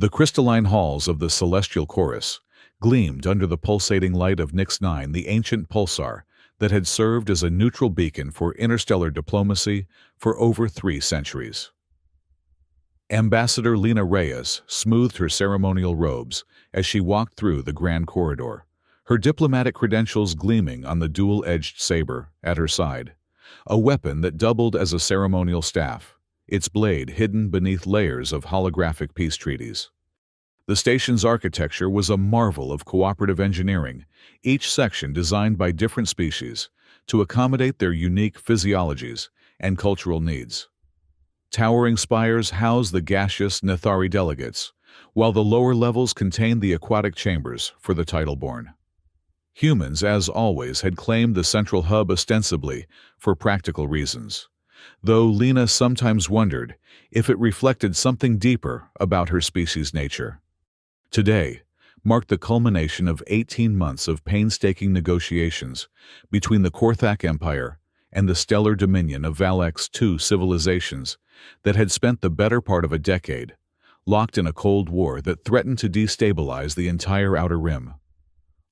The crystalline halls of the celestial chorus gleamed under the pulsating light of Nix-9, the ancient pulsar that had served as a neutral beacon for interstellar diplomacy for over 3 centuries. Ambassador Lina Reyes smoothed her ceremonial robes as she walked through the grand corridor, her diplomatic credentials gleaming on the dual-edged saber at her side, a weapon that doubled as a ceremonial staff, its blade hidden beneath layers of holographic peace treaties. The station's architecture was a marvel of cooperative engineering, each section designed by different species to accommodate their unique physiologies and cultural needs. Towering spires housed the gaseous Nethari delegates, while the lower levels contained the aquatic chambers for the title-born. Humans, as always, had claimed the central hub ostensibly for practical reasons, though Lina sometimes wondered if it reflected something deeper about her species' nature. Today marked the culmination of 18 months of painstaking negotiations between the Korthak Empire and the stellar dominion of Valek's 2 civilizations that had spent the better part of a decade locked in a Cold War that threatened to destabilize the entire Outer Rim.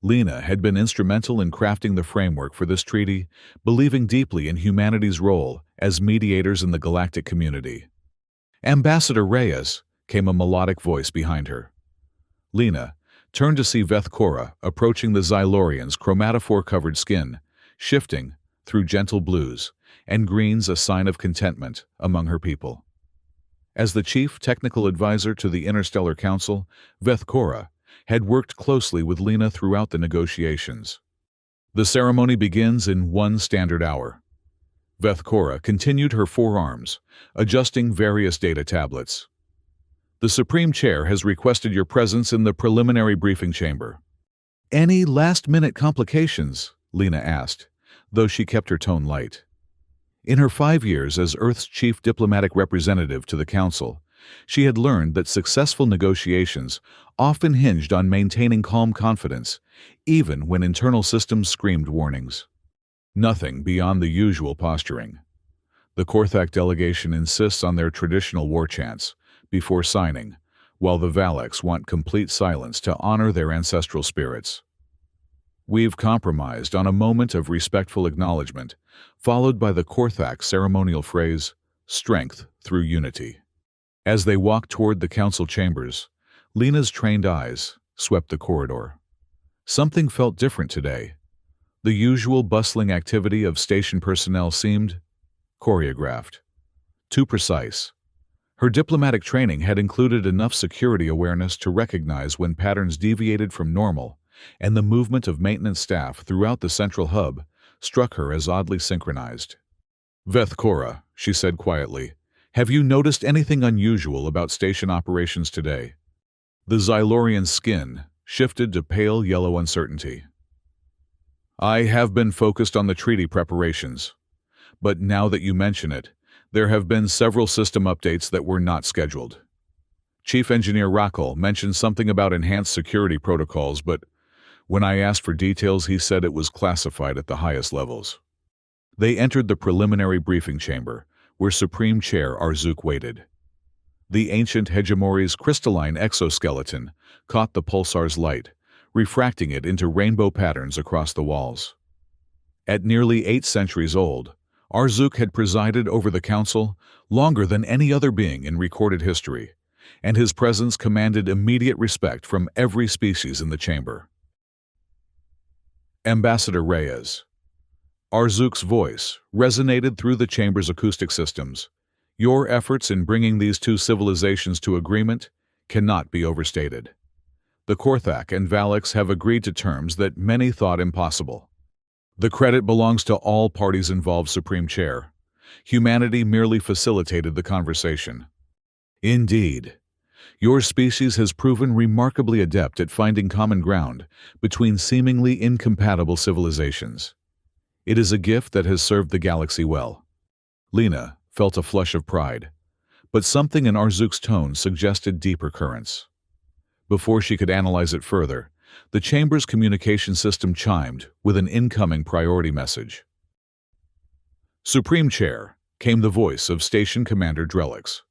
Lina had been instrumental in crafting the framework for this treaty, believing deeply in humanity's role as mediators in the galactic community. "Ambassador Reyes," came a melodic voice behind her. Lina turned to see Veth Korra approaching the Xylorian's chromatophore-covered skin, shifting through gentle blues and greens, a sign of contentment among her people. As the chief technical advisor to the Interstellar Council, Veth Korra had worked closely with Lina throughout the negotiations. The ceremony begins in 1 standard hour. Veth Korra continued her forearms, adjusting various data tablets. "The Supreme Chair has requested your presence in the preliminary briefing chamber." "Any last-minute complications?" Lina asked, though she kept her tone light. In her 5 years as Earth's chief diplomatic representative to the Council, she had learned that successful negotiations often hinged on maintaining calm confidence, even when internal systems screamed warnings. Nothing beyond the usual posturing. The Korthak delegation insists on their traditional war chants before signing, while the Valeks want complete silence to honor their ancestral spirits. "We've compromised on a moment of respectful acknowledgement, followed by the Korthak ceremonial phrase, 'Strength through unity.'" As they walked toward the council chambers, Lina's trained eyes swept the corridor. Something felt different today. The usual bustling activity of station personnel seemed choreographed, too precise. Her diplomatic training had included enough security awareness to recognize when patterns deviated from normal, and the movement of maintenance staff throughout the central hub struck her as oddly synchronized. "Veth Korra," she said quietly, "have you noticed anything unusual about station operations today?" The Xylorian's skin shifted to pale yellow uncertainty. "I have been focused on the treaty preparations, but now that you mention it, there have been several system updates that were not scheduled. Chief Engineer Rakel mentioned something about enhanced security protocols, but when I asked for details, he said it was classified at the highest levels." They entered the preliminary briefing chamber, where Supreme Chair Arzuk waited. The ancient Hegemori's crystalline exoskeleton caught the pulsar's light, refracting it into rainbow patterns across the walls. At nearly 8 centuries old, Arzuk had presided over the council longer than any other being in recorded history, and his presence commanded immediate respect from every species in the chamber. "Ambassador Reyes." Arzuk's voice resonated through the chamber's acoustic systems. "Your efforts in bringing these 2 civilizations to agreement cannot be overstated. The Korthak and Valeks have agreed to terms that many thought impossible. The credit belongs to all parties involved, Supreme Chair. Humanity merely facilitated the conversation." "Indeed. Your species has proven remarkably adept at finding common ground between seemingly incompatible civilizations. It is a gift that has served the galaxy well." Lina felt a flush of pride, but something in Arzuk's tone suggested deeper currents. Before she could analyze it further, the chamber's communication system chimed with an incoming priority message. "Supreme Chair," came the voice of Station Commander Drelix.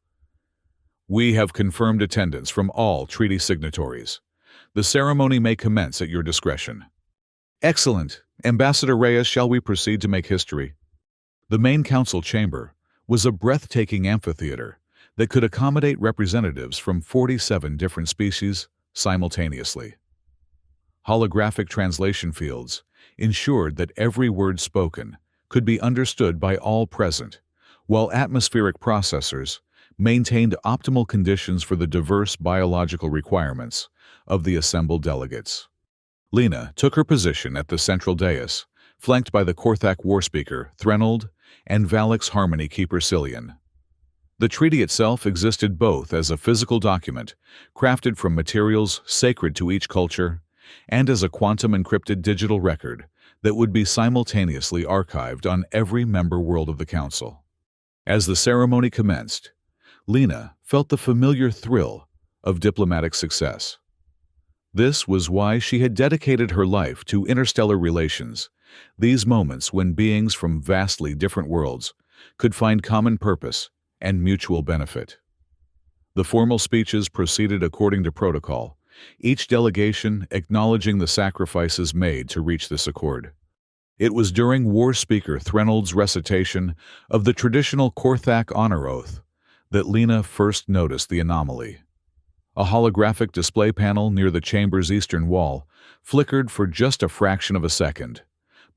We have confirmed attendance from all treaty signatories. The ceremony may commence at your discretion. Excellent. Ambassador Reyes, shall we proceed to make history? The main council chamber was a breathtaking amphitheater that could accommodate representatives from 47 different species simultaneously. Holographic translation fields ensured that every word spoken could be understood by all present, while atmospheric processors maintained optimal conditions for the diverse biological requirements of the assembled delegates. Lena took her position at the central dais, flanked by the Korthak war speaker, Threnald, and Valak's Harmony Keeper, Cillian. The treaty itself existed both as a physical document, crafted from materials sacred to each culture, and as a quantum-encrypted digital record that would be simultaneously archived on every member world of the Council. As the ceremony commenced, Lena felt the familiar thrill of diplomatic success. This was why she had dedicated her life to interstellar relations, these moments when beings from vastly different worlds could find common purpose and mutual benefit. The formal speeches proceeded according to protocol, each delegation acknowledging the sacrifices made to reach this accord. It was during War Speaker Threnald's recitation of the traditional Korthak honor oath that Lena first noticed the anomaly. A holographic display panel near the chamber's eastern wall flickered for just a fraction of a second,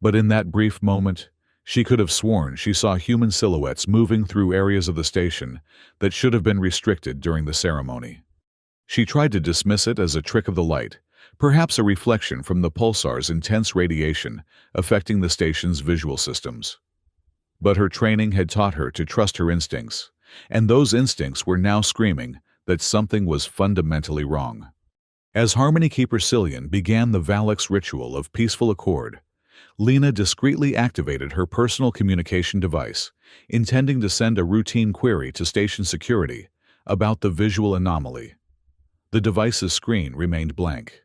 but in that brief moment, she could have sworn she saw human silhouettes moving through areas of the station that should have been restricted during the ceremony. She tried to dismiss it as a trick of the light, perhaps a reflection from the pulsar's intense radiation affecting the station's visual systems. But her training had taught her to trust her instincts, and those instincts were now screaming that something was fundamentally wrong. As Harmony Keeper Cillian began the Valak's ritual of peaceful accord, Lena discreetly activated her personal communication device, intending to send a routine query to station security about the visual anomaly. The device's screen remained blank.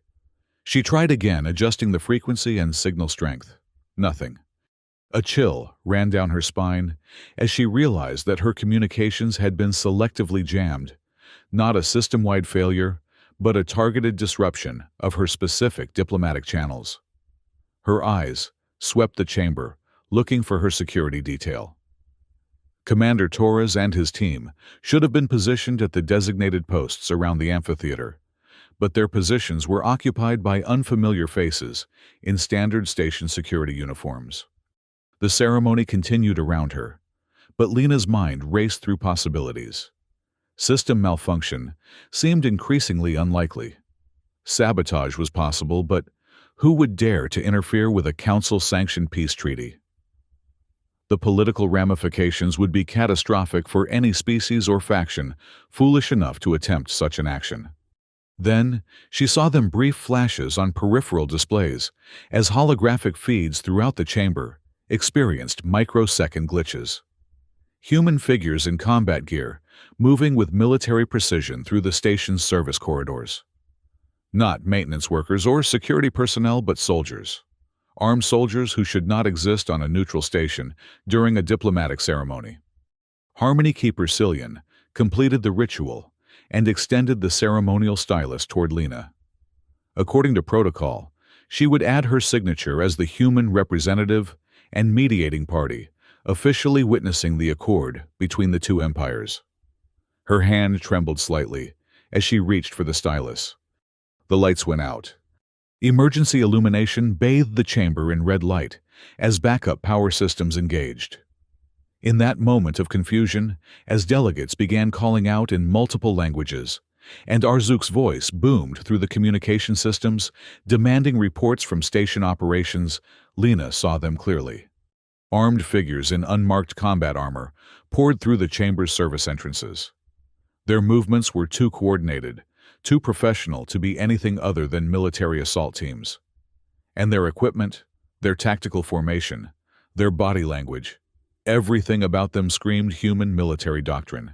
She tried again, adjusting the frequency and signal strength. Nothing. A chill ran down her spine as she realized that her communications had been selectively jammed, not a system-wide failure, but a targeted disruption of her specific diplomatic channels. Her eyes swept the chamber, looking for her security detail. Commander Torres and his team should have been positioned at the designated posts around the amphitheater, but their positions were occupied by unfamiliar faces in standard station security uniforms. The ceremony continued around her, but Lena's mind raced through possibilities. System malfunction seemed increasingly unlikely. Sabotage was possible, but who would dare to interfere with a Council-sanctioned peace treaty? The political ramifications would be catastrophic for any species or faction foolish enough to attempt such an action. Then, she saw them brief flashes on peripheral displays as holographic feeds throughout the chamber experienced microsecond glitches. Human figures in combat gear moving with military precision through the station's service corridors. Not maintenance workers or security personnel, but soldiers. Armed soldiers who should not exist on a neutral station during a diplomatic ceremony. Harmony Keeper Cillian completed the ritual and extended the ceremonial stylus toward Lena. According to protocol, she would add her signature as the human representative and mediating party, officially witnessing the accord between the two empires. Her hand trembled slightly as she reached for the stylus. The lights went out. Emergency illumination bathed the chamber in red light as backup power systems engaged. In that moment of confusion, as delegates began calling out in multiple languages, and Arzuk's voice boomed through the communication systems, demanding reports from station operations, Lena saw them clearly. Armed figures in unmarked combat armor poured through the chamber's service entrances. Their movements were too coordinated, too professional to be anything other than military assault teams. And their equipment, their tactical formation, their body language, everything about them screamed human military doctrine.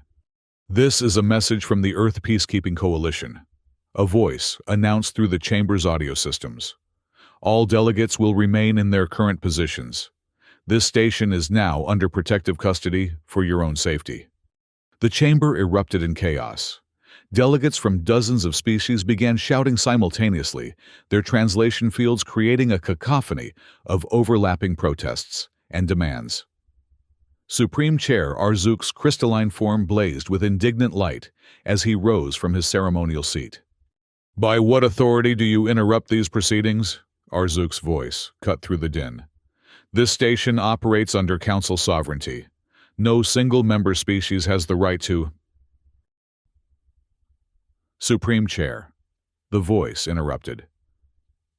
This is a message from the Earth Peacekeeping Coalition. A voice announced through the chamber's audio systems. All delegates will remain in their current positions. This station is now under protective custody for your own safety. The chamber erupted in chaos. Delegates from dozens of species began shouting simultaneously, their translation fields creating a cacophony of overlapping protests and demands. Supreme Chair Arzuk's crystalline form blazed with indignant light as he rose from his ceremonial seat. "By what authority do you interrupt these proceedings?" Arzuk's voice cut through the din. "This station operates under council sovereignty. No single member species has the right to—" "Supreme Chair," the voice interrupted.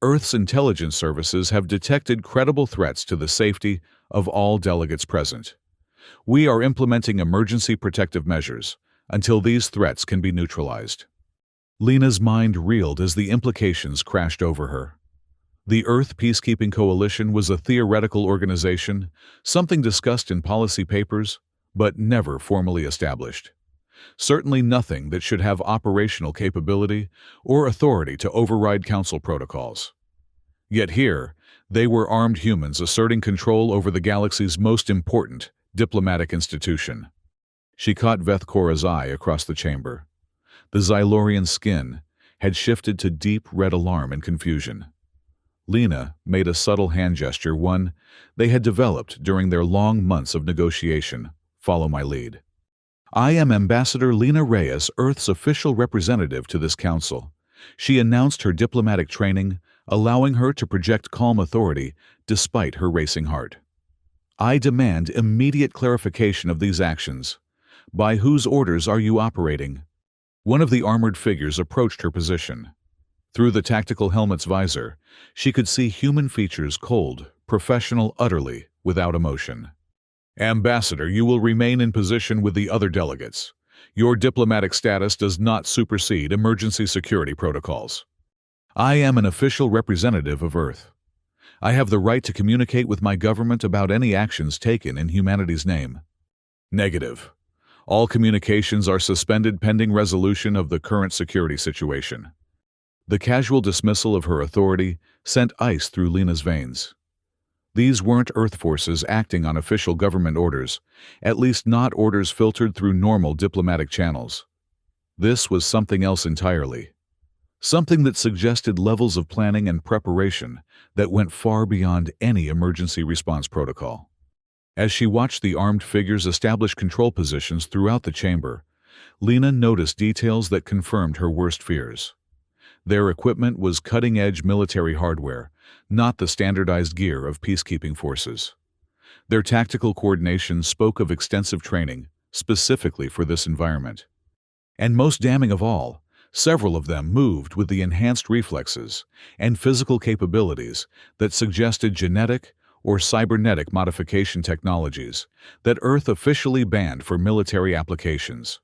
"Earth's intelligence services have detected credible threats to the safety of all delegates present. We are implementing emergency protective measures until these threats can be neutralized." Lena's mind reeled as the implications crashed over her. The Earth Peacekeeping Coalition was a theoretical organization, something discussed in policy papers, but never formally established. Certainly nothing that should have operational capability or authority to override council protocols. Yet here, they were armed humans asserting control over the galaxy's most important diplomatic institution. She caught Veth Kora's eye across the chamber. The Xylorian skin had shifted to deep red alarm and confusion. Lena made a subtle hand gesture, one they had developed during their long months of negotiation. "Follow my lead." "I am Ambassador Lena Reyes, Earth's official representative to this council." She announced her diplomatic training, allowing her to project calm authority despite her racing heart. "I demand immediate clarification of these actions. By whose orders are you operating?" One of the armored figures approached her position. Through the tactical helmet's visor, she could see human features, cold, professional, utterly without emotion. "Ambassador, you will remain in position with the other delegates. Your diplomatic status does not supersede emergency security protocols. I am an official representative of Earth. I have the right to communicate with my government about any actions taken in humanity's name." "Negative. All communications are suspended pending resolution of the current security situation." The casual dismissal of her authority sent ice through Lena's veins. These weren't Earth forces acting on official government orders, at least not orders filtered through normal diplomatic channels. This was something else entirely. Something that suggested levels of planning and preparation that went far beyond any emergency response protocol. As she watched the armed figures establish control positions throughout the chamber, Lena noticed details that confirmed her worst fears. Their equipment was cutting-edge military hardware, not the standardized gear of peacekeeping forces. Their tactical coordination spoke of extensive training, specifically for this environment. And most damning of all, several of them moved with the enhanced reflexes and physical capabilities that suggested genetic or cybernetic modification technologies that Earth officially banned for military applications.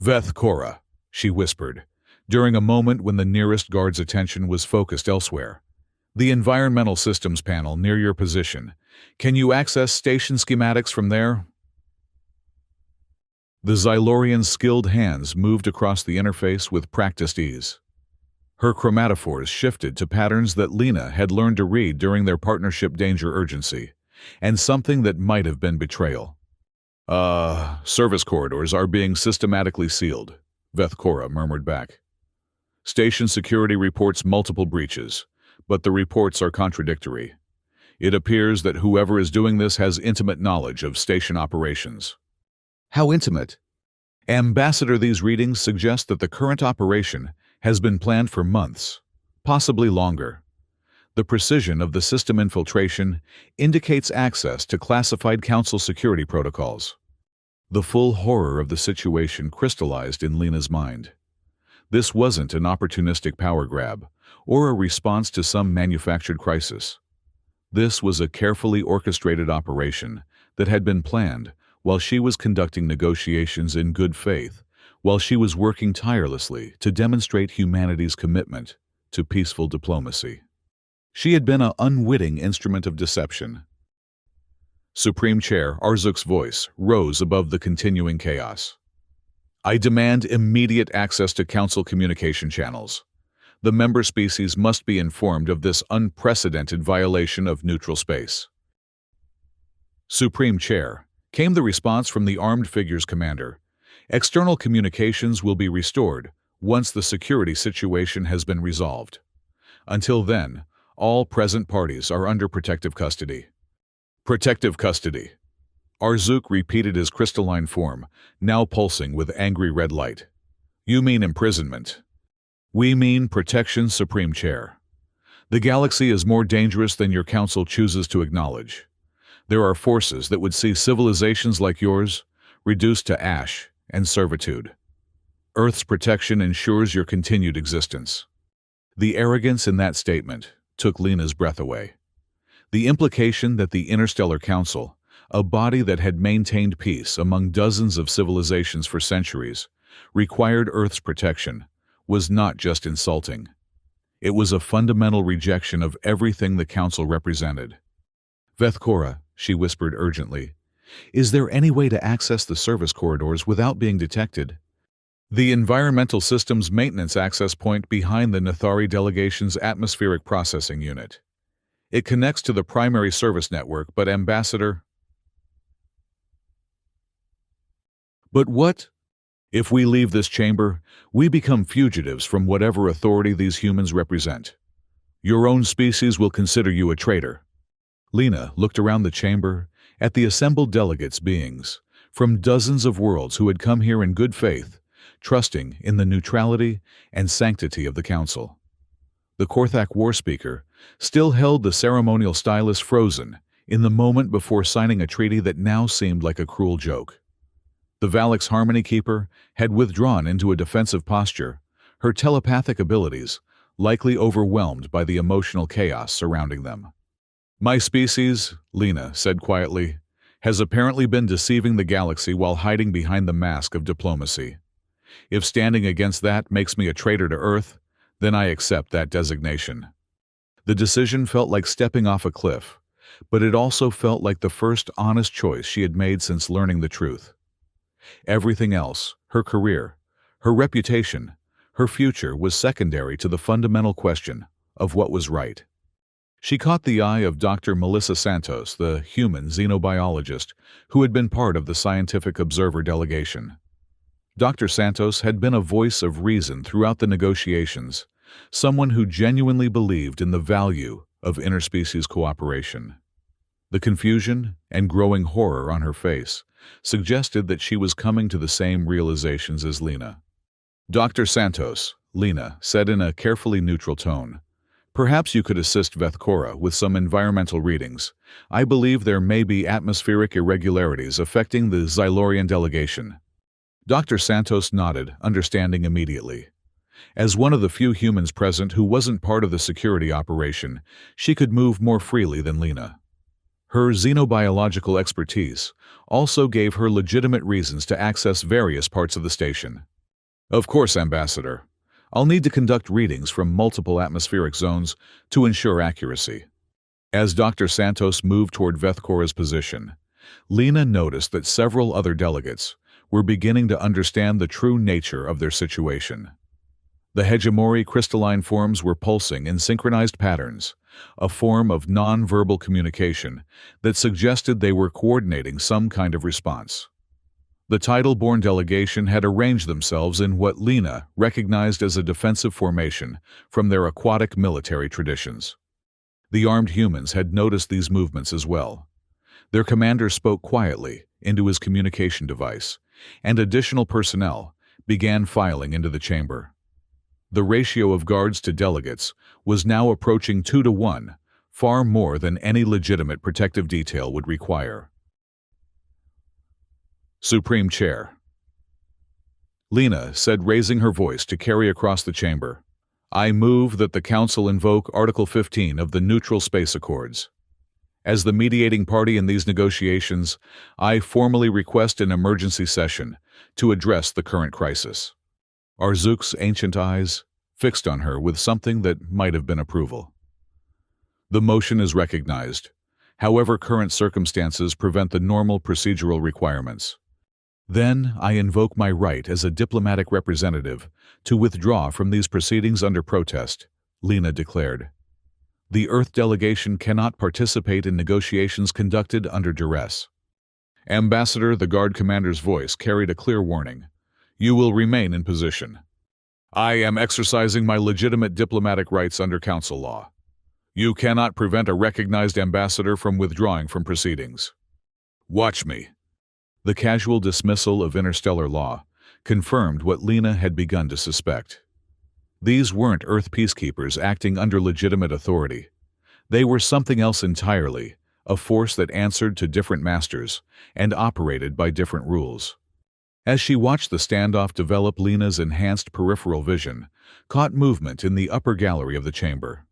"Veth Kora," she whispered, during a moment when the nearest guard's attention was focused elsewhere. "The environmental systems panel near your position. Can you access station schematics from there?" The Xylorian's skilled hands moved across the interface with practiced ease. Her chromatophores shifted to patterns that Lena had learned to read during their partnership danger urgency, and something that might have been betrayal. Service corridors are being systematically sealed," Veth Kora murmured back. "Station security reports multiple breaches, but the reports are contradictory. It appears that whoever is doing this has intimate knowledge of station operations." "How intimate?" "Ambassador, these readings suggest that the current operation has been planned for months, possibly longer. The precision of the system infiltration indicates access to classified council security protocols." The full horror of the situation crystallized in Lena's mind. This wasn't an opportunistic power grab or a response to some manufactured crisis. This was a carefully orchestrated operation that had been planned while she was conducting negotiations in good faith, while she was working tirelessly to demonstrate humanity's commitment to peaceful diplomacy. She had been an unwitting instrument of deception. Supreme Chair Arzuk's voice rose above the continuing chaos. "I demand immediate access to Council communication channels. The member species must be informed of this unprecedented violation of neutral space." "Supreme Chair," came the response from the armed figure's commander, External communications will be restored once the security situation has been resolved. Until then, all present parties are under protective custody. Protective custody. Arzuk repeated his crystalline form, now pulsing with angry red light. You mean imprisonment. We mean protection, Supreme Chair. The galaxy is more dangerous than your council chooses to acknowledge. There are forces that would see civilizations like yours reduced to ash and servitude. Earth's protection ensures your continued existence. The arrogance in that statement took Lena's breath away. The implication that the Interstellar Council, a body that had maintained peace among dozens of civilizations for centuries, required Earth's protection, was not just insulting. It was a fundamental rejection of everything the Council represented. Vethkora, she whispered urgently, is there any way to access the service corridors without being detected? The Environmental Systems Maintenance Access Point behind the Nathari Delegation's Atmospheric Processing Unit. It connects to the primary service network, but Ambassador... But what? If we leave this chamber, we become fugitives from whatever authority these humans represent. Your own species will consider you a traitor. Lena looked around the chamber at the assembled delegates beings from dozens of worlds who had come here in good faith, trusting in the neutrality and sanctity of the Council. The Korthak war speaker still held the ceremonial stylus frozen in the moment before signing a treaty that now seemed like a cruel joke. The Valak's Harmony Keeper had withdrawn into a defensive posture, her telepathic abilities likely overwhelmed by the emotional chaos surrounding them. My species, Lena said quietly, has apparently been deceiving the galaxy while hiding behind the mask of diplomacy. If standing against that makes me a traitor to Earth, then I accept that designation. The decision felt like stepping off a cliff, but it also felt like the first honest choice she had made since learning the truth. Everything else, her career, her reputation, her future, was secondary to the fundamental question of what was right. She caught the eye of Dr. Melissa Santos, the human xenobiologist who had been part of the Scientific Observer delegation. Dr. Santos had been a voice of reason throughout the negotiations, someone who genuinely believed in the value of interspecies cooperation. The confusion and growing horror on her face suggested that she was coming to the same realizations as Lena. Dr. Santos, Lena said in a carefully neutral tone, perhaps you could assist Vethkora with some environmental readings. I believe there may be atmospheric irregularities affecting the Xylorian delegation. Dr. Santos nodded, understanding immediately. As one of the few humans present who wasn't part of the security operation, she could move more freely than Lena. Her xenobiological expertise also gave her legitimate reasons to access various parts of the station. Of course, Ambassador. I'll need to conduct readings from multiple atmospheric zones to ensure accuracy. As Dr. Santos moved toward Vethkora's position, Lena noticed that several other delegates were beginning to understand the true nature of their situation. The Hegemori crystalline forms were pulsing in synchronized patterns, a form of non-verbal communication that suggested they were coordinating some kind of response. The title-born delegation had arranged themselves in what Lena recognized as a defensive formation from their aquatic military traditions. The armed humans had noticed these movements as well. Their commander spoke quietly into his communication device, and additional personnel began filing into the chamber. The ratio of guards to delegates was now approaching 2-to-1, far more than any legitimate protective detail would require. Supreme Chair. Lena said, raising her voice to carry across the chamber, I move that the Council invoke Article 15 of the Neutral Space Accords. As the mediating party in these negotiations, I formally request an emergency session to address the current crisis. Arzuk's ancient eyes fixed on her with something that might have been approval. The motion is recognized. However, current circumstances prevent the normal procedural requirements. Then I invoke my right as a diplomatic representative to withdraw from these proceedings under protest, Lena declared. The Earth delegation cannot participate in negotiations conducted under duress. Ambassador, the Guard Commander's voice carried a clear warning. You will remain in position. I am exercising my legitimate diplomatic rights under council law. You cannot prevent a recognized ambassador from withdrawing from proceedings. Watch me." The casual dismissal of interstellar law confirmed what Lena had begun to suspect. These weren't Earth peacekeepers acting under legitimate authority. They were something else entirely, a force that answered to different masters and operated by different rules. As she watched the standoff develop, Lena's enhanced peripheral vision caught movement in the upper gallery of the chamber.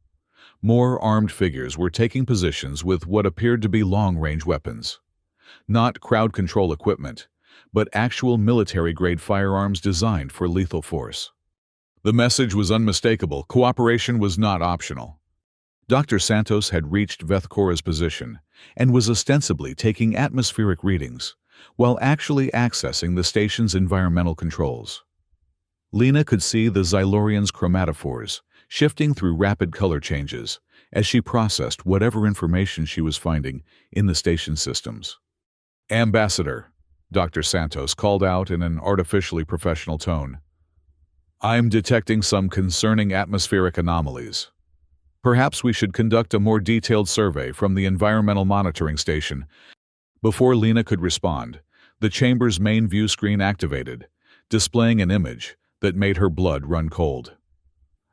More armed figures were taking positions with what appeared to be long-range weapons. Not crowd control equipment, but actual military-grade firearms designed for lethal force. The message was unmistakable. Cooperation was not optional. Dr. Santos had reached Vethkora's position and was ostensibly taking atmospheric readings, while actually accessing the station's environmental controls. Lena could see the Xylorian's chromatophores shifting through rapid color changes as she processed whatever information she was finding in the station systems. "Ambassador," Dr. Santos called out in an artificially professional tone, "I'm detecting some concerning atmospheric anomalies. Perhaps we should conduct a more detailed survey from the environmental monitoring station." Before Lena could respond, the chamber's main view screen activated, displaying an image that made her blood run cold.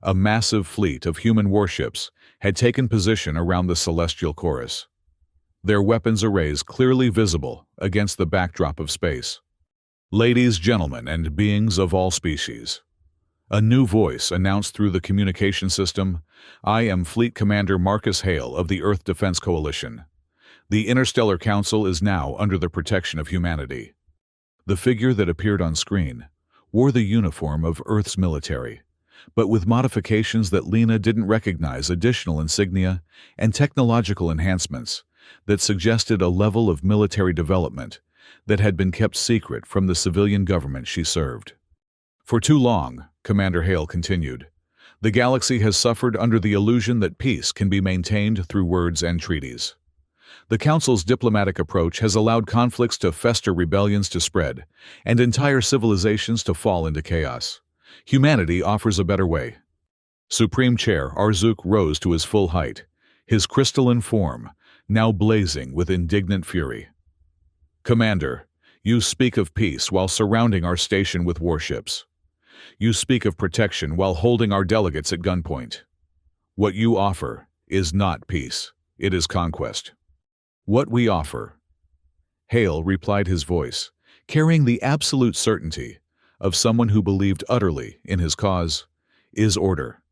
A massive fleet of human warships had taken position around the celestial chorus, their weapons arrays clearly visible against the backdrop of space. "Ladies, gentlemen, and beings of all species," a new voice announced through the communication system, "I am Fleet Commander Marcus Hale of the Earth Defense Coalition. The Interstellar Council is now under the protection of humanity." The figure that appeared on screen wore the uniform of Earth's military, but with modifications that Lena didn't recognize, additional insignia and technological enhancements that suggested a level of military development that had been kept secret from the civilian government she served. "For too long," Commander Hale continued, "the galaxy has suffered under the illusion that peace can be maintained through words and treaties. The Council's diplomatic approach has allowed conflicts to fester, rebellions to spread, and entire civilizations to fall into chaos. Humanity offers a better way." Supreme Chair Arzuk rose to his full height, his crystalline form now blazing with indignant fury. "Commander, you speak of peace while surrounding our station with warships. You speak of protection while holding our delegates at gunpoint. What you offer is not peace, it is conquest." "What we offer," Hale replied, his voice carrying the absolute certainty of someone who believed utterly in his cause, "is order.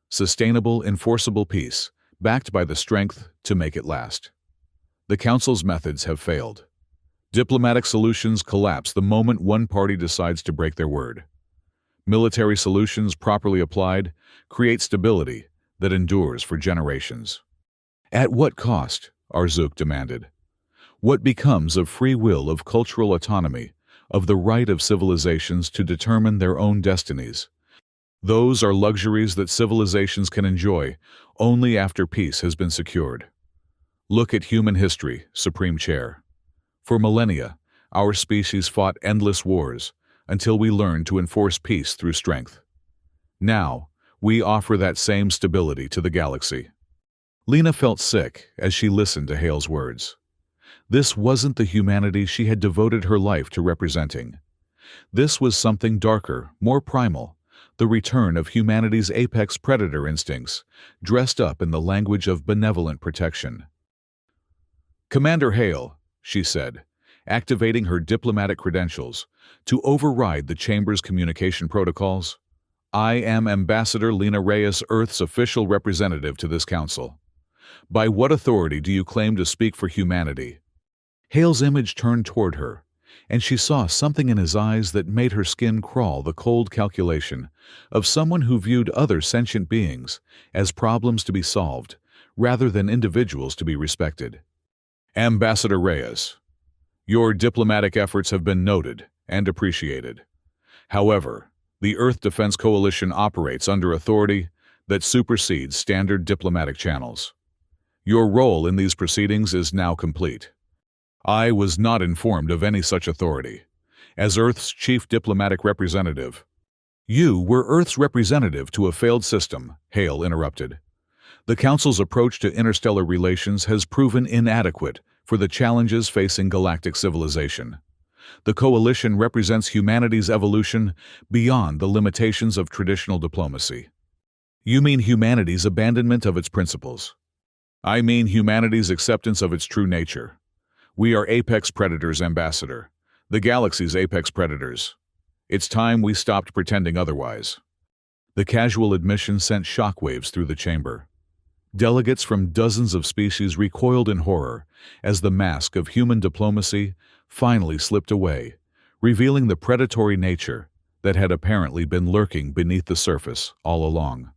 Sustainable, enforceable peace, backed by the strength to make it last. The Council's methods have failed. Diplomatic solutions collapse the moment one party decides to break their word. Military solutions, properly applied, create stability that endures for generations." "At what cost?" Arzuk demanded. "What becomes of free will, of cultural autonomy, of the right of civilizations to determine their own destinies? Those are luxuries that civilizations can enjoy only after peace has been secured. Look at human history, Supreme Chair. For millennia, our species fought endless wars until we learned to enforce peace through strength. Now, we offer that same stability to the galaxy." Lena felt sick as she listened to Hale's words. This wasn't the humanity she had devoted her life to representing. This was something darker, more primal, the return of humanity's apex predator instincts, dressed up in the language of benevolent protection. "Commander Hale," she said, activating her diplomatic credentials to override the Chamber's communication protocols, "I am Ambassador Lena Reyes, Earth's official representative to this council. By what authority do you claim to speak for humanity?" Hale's image turned toward her, and she saw something in his eyes that made her skin crawl, the cold calculation of someone who viewed other sentient beings as problems to be solved, rather than individuals to be respected. "Ambassador Reyes, your diplomatic efforts have been noted and appreciated. However, the Earth Defense Coalition operates under authority that supersedes standard diplomatic channels. Your role in these proceedings is now complete. I was not informed of any such authority, as Earth's chief diplomatic representative. You were Earth's representative to a failed system, Hale interrupted. The Council's approach to interstellar relations has proven inadequate for the challenges facing galactic civilization. The Coalition represents humanity's evolution beyond the limitations of traditional diplomacy. You mean humanity's abandonment of its principles? I mean humanity's acceptance of its true nature. We are apex predators, Ambassador. The galaxy's apex predators. It's time we stopped pretending otherwise. The casual admission sent shockwaves through the chamber. Delegates from dozens of species recoiled in horror as the mask of human diplomacy finally slipped away, revealing the predatory nature that had apparently been lurking beneath the surface all along.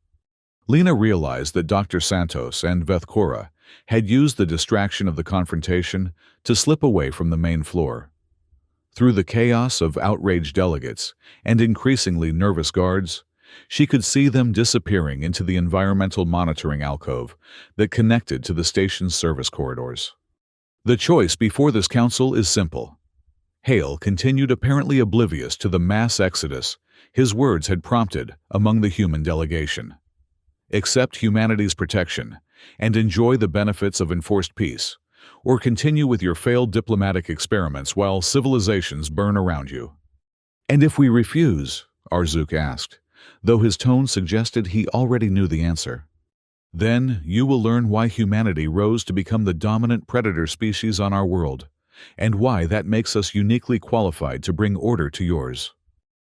Lena realized that Dr. Santos and Vethkora had used the distraction of the confrontation to slip away from the main floor. Through the chaos of outraged delegates and increasingly nervous guards, she could see them disappearing into the environmental monitoring alcove that connected to the station's service corridors. The choice before this council is simple. Hale continued apparently oblivious to the mass exodus his words had prompted among the human delegation. Accept humanity's protection and enjoy the benefits of enforced peace, or continue with your failed diplomatic experiments while civilizations burn around you. And if we refuse, Arzuk asked, though his tone suggested he already knew the answer. Then you will learn why humanity rose to become the dominant predator species on our world, and why that makes us uniquely qualified to bring order to yours.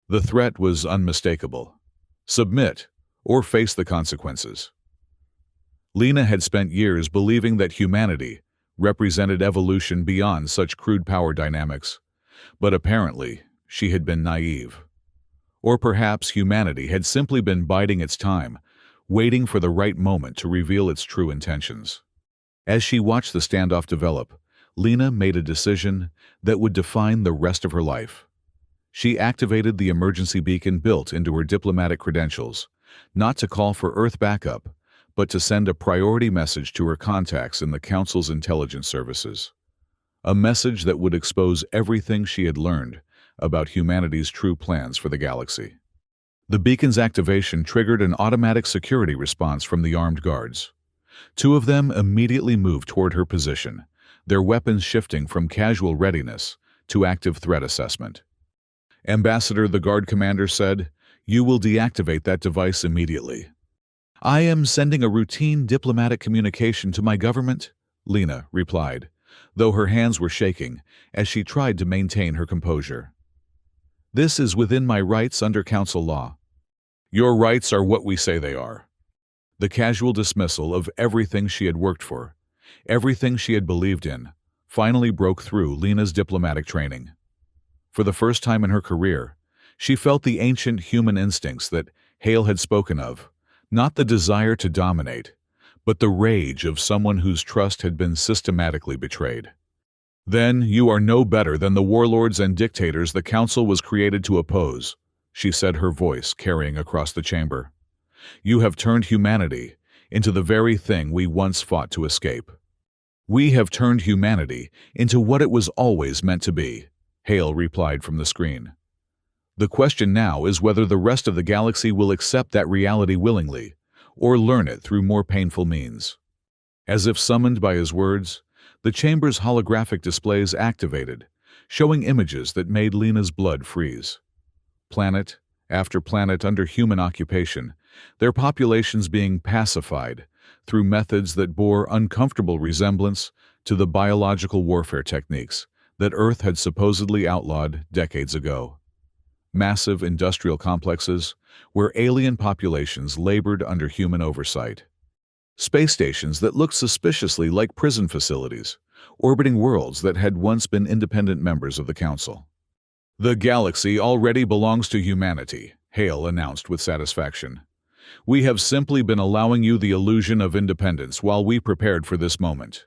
The threat was unmistakable. Submit, or face the consequences. Lena had spent years believing that humanity represented evolution beyond such crude power dynamics, but apparently she had been naive. Or perhaps humanity had simply been biding its time, waiting for the right moment to reveal its true intentions. As she watched the standoff develop, Lena made a decision that would define the rest of her life. She activated the emergency beacon built into her diplomatic credentials, not to call for Earth backup, but to send a priority message to her contacts in the Council's intelligence services. A message that would expose everything she had learned about humanity's true plans for the galaxy. The beacon's activation triggered an automatic security response from the armed guards. Two of them immediately moved toward her position, their weapons shifting from casual readiness to active threat assessment. Ambassador, the guard commander said, "You will deactivate that device immediately." "I am sending a routine diplomatic communication to my government," Lena replied, though her hands were shaking as she tried to maintain her composure. "This is within my rights under Council law." "Your rights are what we say they are." The casual dismissal of everything she had worked for, everything she had believed in, finally broke through Lena's diplomatic training. For the first time in her career, she felt the ancient human instincts that Hale had spoken of, not the desire to dominate, but the rage of someone whose trust had been systematically betrayed. "Then you are no better than the warlords and dictators the Council was created to oppose," she said, her voice carrying across the chamber. "You have turned humanity into the very thing we once fought to escape." "We have turned humanity into what it was always meant to be," Hale replied from the screen. "The question now is whether the rest of the galaxy will accept that reality willingly, or learn it through more painful means." As if summoned by his words, the chamber's holographic displays activated, showing images that made Lena's blood freeze. Planet after planet under human occupation, their populations being pacified through methods that bore uncomfortable resemblance to the biological warfare techniques that Earth had supposedly outlawed decades ago. Massive industrial complexes where alien populations labored under human oversight. Space stations that looked suspiciously like prison facilities, orbiting worlds that had once been independent members of the Council. "The galaxy already belongs to humanity," Hale announced with satisfaction. "We have simply been allowing you the illusion of independence while we prepared for this moment.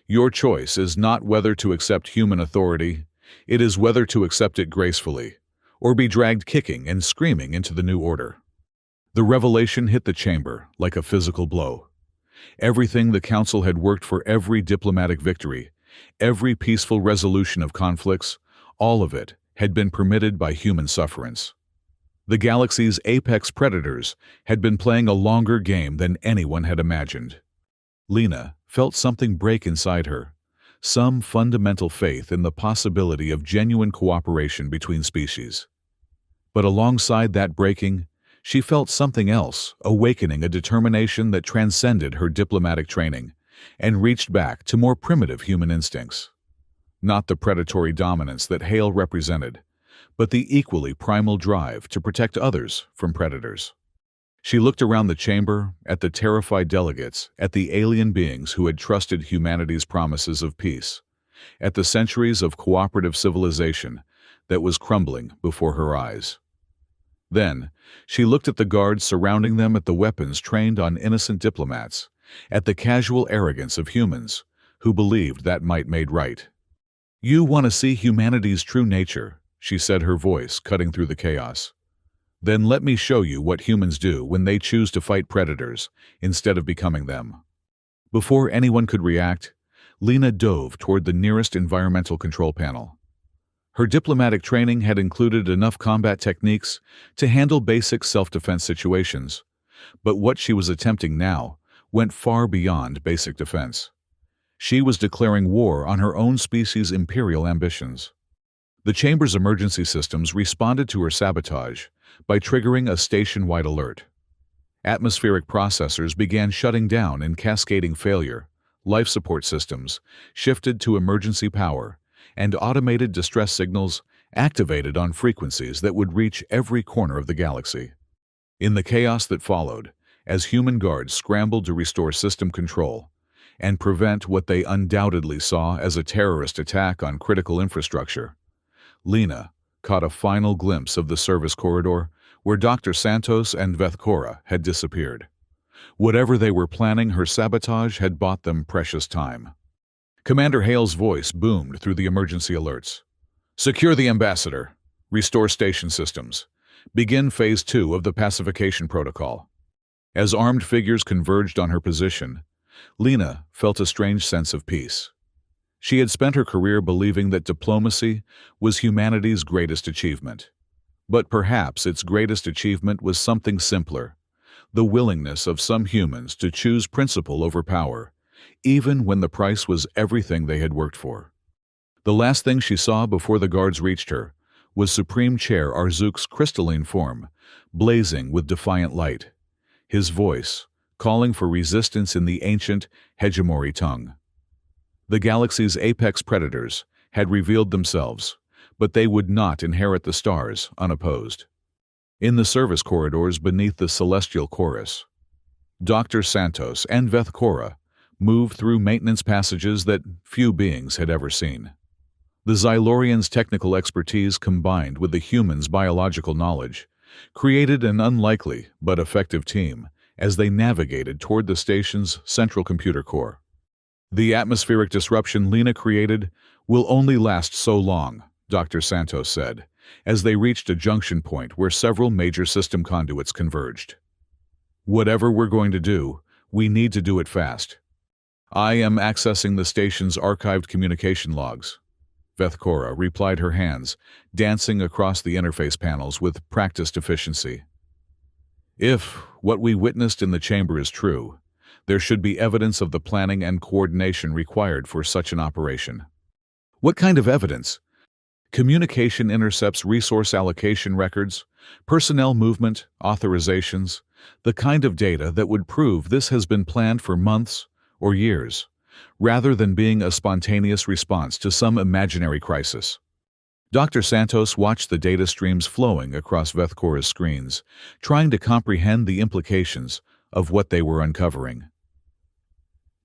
Your choice is not whether to accept human authority, it is whether to accept it gracefully, or be dragged kicking and screaming into the new order." The revelation hit the chamber like a physical blow. Everything the Council had worked for, every diplomatic victory, every peaceful resolution of conflicts, all of it had been permitted by human sufferance. The galaxy's apex predators had been playing a longer game than anyone had imagined. Lena felt something break inside her, some fundamental faith in the possibility of genuine cooperation between species. But alongside that breaking, she felt something else, awakening a determination that transcended her diplomatic training and reached back to more primitive human instincts. Not the predatory dominance that Hale represented, but the equally primal drive to protect others from predators. She looked around the chamber, at the terrified delegates, at the alien beings who had trusted humanity's promises of peace, at the centuries of cooperative civilization that was crumbling before her eyes. Then, she looked at the guards surrounding them, at the weapons trained on innocent diplomats, at the casual arrogance of humans who believed that might made right. "You want to see humanity's true nature," she said, her voice cutting through the chaos. "Then let me show you what humans do when they choose to fight predators instead of becoming them." Before anyone could react, Lena dove toward the nearest environmental control panel. Her diplomatic training had included enough combat techniques to handle basic self-defense situations, but what she was attempting now went far beyond basic defense. She was declaring war on her own species' imperial ambitions. The chamber's emergency systems responded to her sabotage by triggering a station-wide alert. Atmospheric processors began shutting down in cascading failure, life support systems shifted to emergency power, and automated distress signals activated on frequencies that would reach every corner of the galaxy. In the chaos that followed, as human guards scrambled to restore system control and prevent what they undoubtedly saw as a terrorist attack on critical infrastructure, Lena caught a final glimpse of the service corridor where Dr. Santos and Vethkora had disappeared. Whatever they were planning, her sabotage had bought them precious time. Commander Hale's voice boomed through the emergency alerts. "Secure the ambassador. Restore station systems. Begin Phase 2 of the pacification protocol." As armed figures converged on her position, Lena felt a strange sense of peace. She had spent her career believing that diplomacy was humanity's greatest achievement. But perhaps its greatest achievement was something simpler: the willingness of some humans to choose principle over power, even when the price was everything they had worked for. The last thing she saw before the guards reached her was Supreme Chair Arzuk's crystalline form, blazing with defiant light, his voice calling for resistance in the ancient hegemony tongue. The galaxy's apex predators had revealed themselves, but they would not inherit the stars unopposed. In the service corridors beneath the celestial chorus, Dr. Santos and Vethkora moved through maintenance passages that few beings had ever seen. The Xylorians' technical expertise combined with the humans' biological knowledge created an unlikely but effective team as they navigated toward the station's central computer core. "The atmospheric disruption Lena created will only last so long," Dr. Santos said, as they reached a junction point where several major system conduits converged. "Whatever we're going to do, we need to do it fast." "I am accessing the station's archived communication logs," Vethkora replied, her hands dancing across the interface panels with practiced efficiency. "If what we witnessed in the chamber is true, there should be evidence of the planning and coordination required for such an operation." "What kind of evidence?" "Communication intercepts, resource allocation records, personnel movement, authorizations, the kind of data that would prove this has been planned for months or years, rather than being a spontaneous response to some imaginary crisis." Dr. Santos watched the data streams flowing across Vethkora's screens, trying to comprehend the implications of what they were uncovering.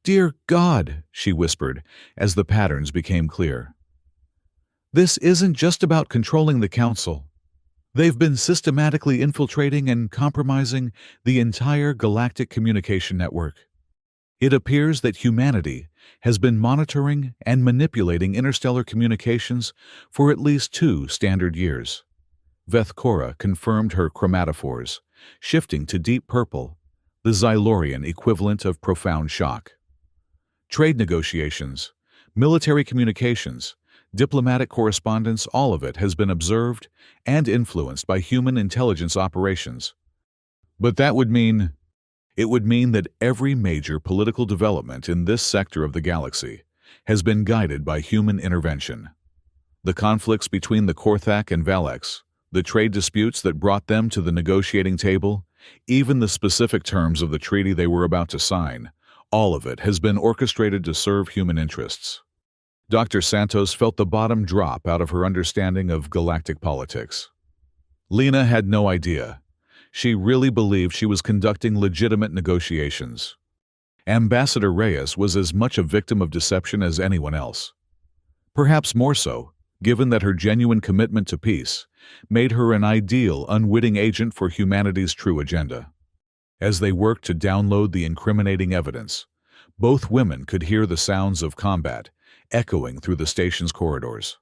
"Dear God," she whispered as the patterns became clear. "This isn't just about controlling the Council. They've been systematically infiltrating and compromising the entire galactic communication network. It appears that humanity has been monitoring and manipulating interstellar communications for at least 2 standard years." Vethkora confirmed her chromatophores, shifting to deep purple, the Xylorian equivalent of profound shock. "Trade negotiations, military communications, diplomatic correspondence, all of it has been observed and influenced by human intelligence operations. But that would mean... It would mean that every major political development in this sector of the galaxy has been guided by human intervention. The conflicts between the Korthak and Valex, the trade disputes that brought them to the negotiating table, even the specific terms of the treaty they were about to sign, all of it has been orchestrated to serve human interests. Dr. Santos felt the bottom drop out of her understanding of galactic politics. Lena had no idea. She really believed she was conducting legitimate negotiations. Ambassador Reyes was as much a victim of deception as anyone else. Perhaps more so, given that her genuine commitment to peace made her an ideal, unwitting agent for humanity's true agenda. As they worked to download the incriminating evidence, both women could hear the sounds of combat echoing through the station's corridors.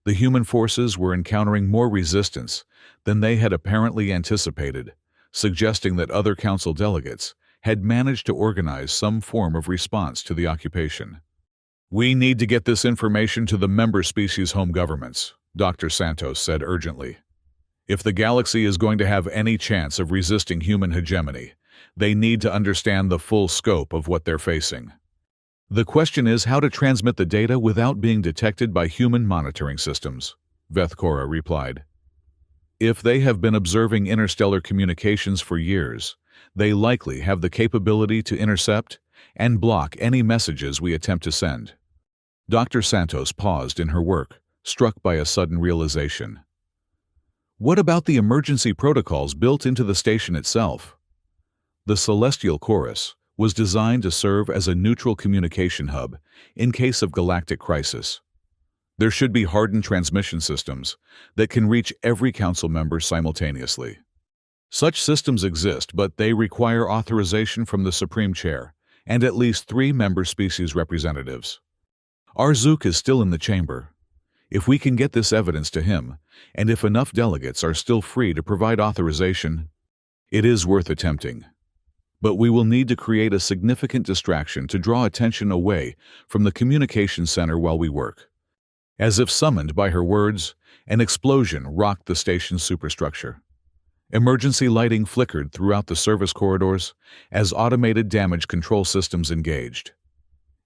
The human forces were encountering more resistance than they had apparently anticipated, suggesting that other council delegates had managed to organize some form of response to the occupation. "We need to get this information to the member species' home governments," Dr. Santos said urgently. "If the galaxy is going to have any chance of resisting human hegemony, they need to understand the full scope of what they're facing. The question is how to transmit the data without being detected by human monitoring systems," Vethkora replied. "If they have been observing interstellar communications for years, they likely have the capability to intercept and block any messages we attempt to send." Dr. Santos paused in her work, struck by a sudden realization. What about the emergency protocols built into the station itself? The Celestial Chorus was designed to serve as a neutral communication hub in case of galactic crisis. There should be hardened transmission systems that can reach every council member simultaneously. Such systems exist, but they require authorization from the Supreme Chair and at least 3 member species representatives. Arzuk is still in the chamber. If we can get this evidence to him, and if enough delegates are still free to provide authorization, it is worth attempting. But we will need to create a significant distraction to draw attention away from the communication center while we work. As if summoned by her words, an explosion rocked the station's superstructure. Emergency lighting flickered throughout the service corridors as automated damage control systems engaged.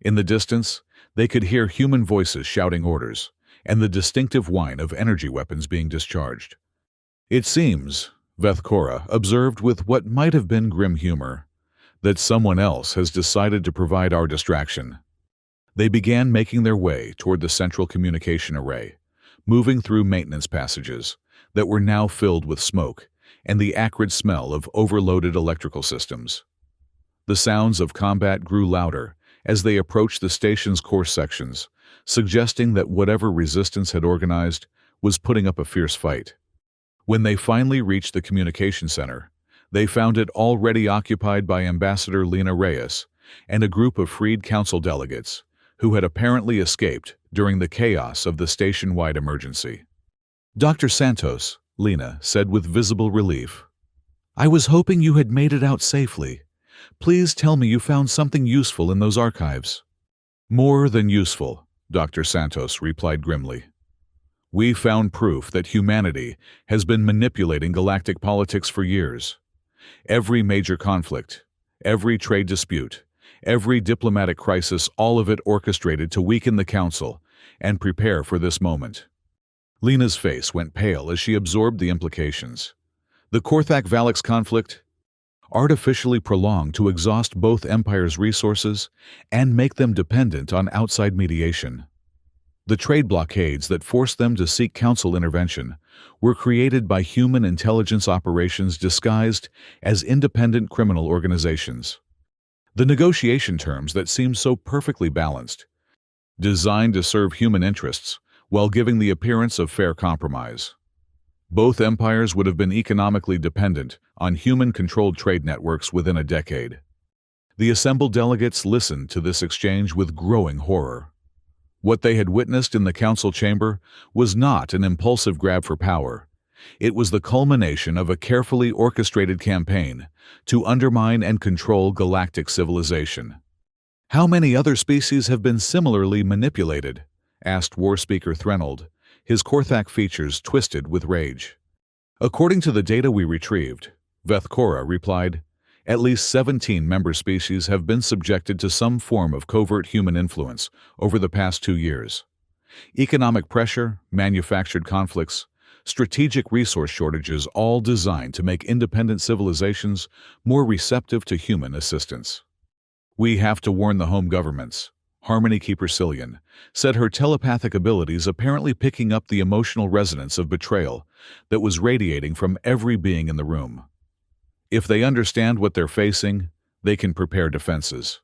In the distance, they could hear human voices shouting orders and the distinctive whine of energy weapons being discharged. "It seems," Vethkora observed with what might have been grim humor, "that someone else has decided to provide our distraction." They began making their way toward the central communication array, moving through maintenance passages that were now filled with smoke and the acrid smell of overloaded electrical systems. The sounds of combat grew louder as they approached the station's core sections, suggesting that whatever resistance had organized was putting up a fierce fight. When they finally reached the communication center, they found it already occupied by Ambassador Lena Reyes and a group of freed council delegates who had apparently escaped during the chaos of the station-wide emergency. "Dr. Santos," Lena said with visible relief, "I was hoping you had made it out safely. Please tell me you found something useful in those archives." "More than useful," Dr. Santos replied grimly. "We found proof that humanity has been manipulating galactic politics for years. Every major conflict, every trade dispute, every diplomatic crisis, all of it orchestrated to weaken the Council and prepare for this moment." Lena's face went pale as she absorbed the implications. The Korthak-Valex conflict, artificially prolonged to exhaust both empires' resources and make them dependent on outside mediation. The trade blockades that forced them to seek council intervention were created by human intelligence operations disguised as independent criminal organizations. The negotiation terms that seemed so perfectly balanced, designed to serve human interests while giving the appearance of fair compromise. Both empires would have been economically dependent on human-controlled trade networks within a decade. The assembled delegates listened to this exchange with growing horror. What they had witnessed in the council chamber was not an impulsive grab for power. It was the culmination of a carefully orchestrated campaign to undermine and control galactic civilization. How many other species have been similarly manipulated? asked War Speaker Threnald, his Korthak features twisted with rage. According to the data we retrieved, Vethkora replied, at least 17 member species have been subjected to some form of covert human influence over the past 2 years. Economic pressure, manufactured conflicts, strategic resource shortages, all designed to make independent civilizations more receptive to human assistance. We have to warn the home governments, Harmony Keeper Cillian said, her telepathic abilities apparently picking up the emotional resonance of betrayal that was radiating from every being in the room. If they understand what they're facing, they can prepare defenses.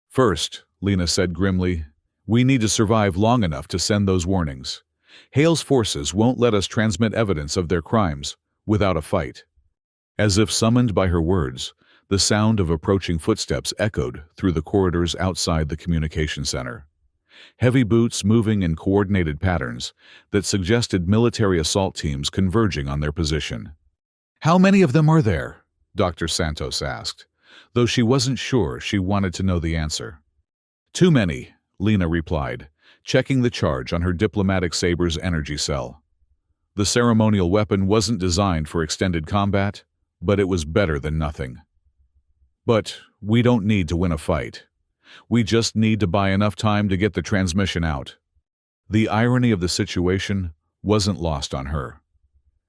First, Lena said grimly, we need to survive long enough to send those warnings. Hale's forces won't let us transmit evidence of their crimes without a fight. As if summoned by her words, the sound of approaching footsteps echoed through the corridors outside the communication center. Heavy boots moving in coordinated patterns that suggested military assault teams converging on their position. How many of them are there? Dr. Santos asked, though she wasn't sure she wanted to know the answer. Too many, Lena replied, checking the charge on her diplomatic saber's energy cell. The ceremonial weapon wasn't designed for extended combat, but it was better than nothing. But we don't need to win a fight. We just need to buy enough time to get the transmission out. The irony of the situation wasn't lost on her.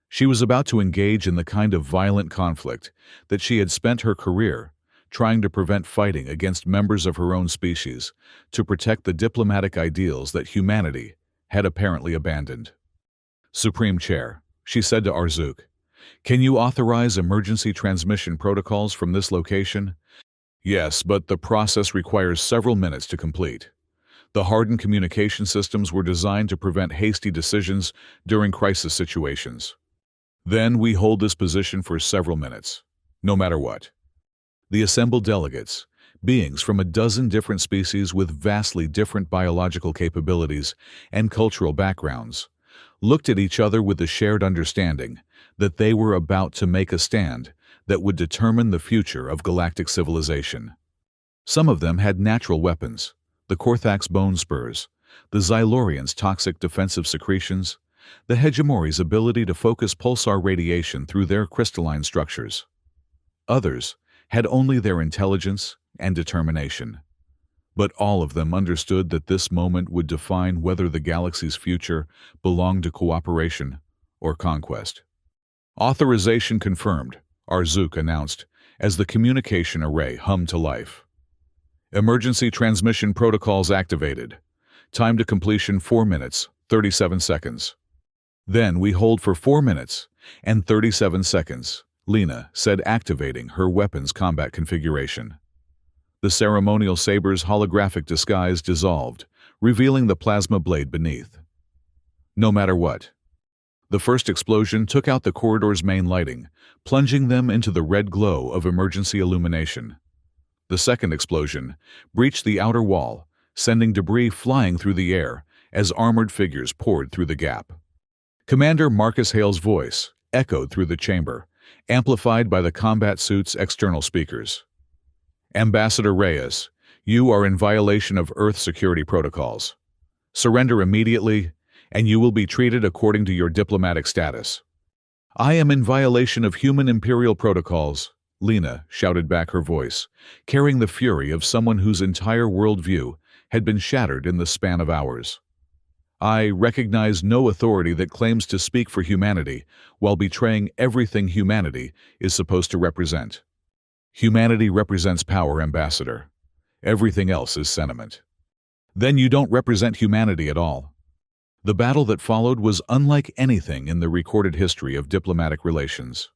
She was about to engage in the kind of violent conflict that she had spent her career trying to prevent, fighting against members of her own species to protect the diplomatic ideals that humanity had apparently abandoned. Supreme Chair, she said to Arzuk, can you authorize emergency transmission protocols from this location? Yes, but the process requires several minutes to complete. The hardened communication systems were designed to prevent hasty decisions during crisis situations. Then we hold this position for several minutes, no matter what. The assembled delegates, beings from a dozen different species with vastly different biological capabilities and cultural backgrounds, looked at each other with the shared understanding that they were about to make a stand that would determine the future of galactic civilization. Some of them had natural weapons, the Korthak's bone spurs, the Xylorian's toxic defensive secretions, the Hegemori's ability to focus pulsar radiation through their crystalline structures. Others had only their intelligence and determination. But all of them understood that this moment would define whether the galaxy's future belonged to cooperation or conquest. Authorization confirmed, Arzuk announced as the communication array hummed to life. Emergency transmission protocols activated. Time to completion 4 minutes, 37 seconds. Then we hold for 4 minutes and 37 seconds, Lena said, activating her weapon's combat configuration. The ceremonial saber's holographic disguise dissolved, revealing the plasma blade beneath. No matter what. The first explosion took out the corridor's main lighting, plunging them into the red glow of emergency illumination. The second explosion breached the outer wall, sending debris flying through the air as armored figures poured through the gap. Commander Marcus Hale's voice echoed through the chamber, amplified by the combat suit's external speakers. Ambassador Reyes, you are in violation of Earth security protocols. Surrender immediately, and you will be treated according to your diplomatic status. I am in violation of human imperial protocols, Lena shouted back, her voice carrying the fury of someone whose entire worldview had been shattered in the span of hours. I recognize no authority that claims to speak for humanity while betraying everything humanity is supposed to represent. Humanity represents power, Ambassador. Everything else is sentiment. Then you don't represent humanity at all. The battle that followed was unlike anything in the recorded history of diplomatic relations.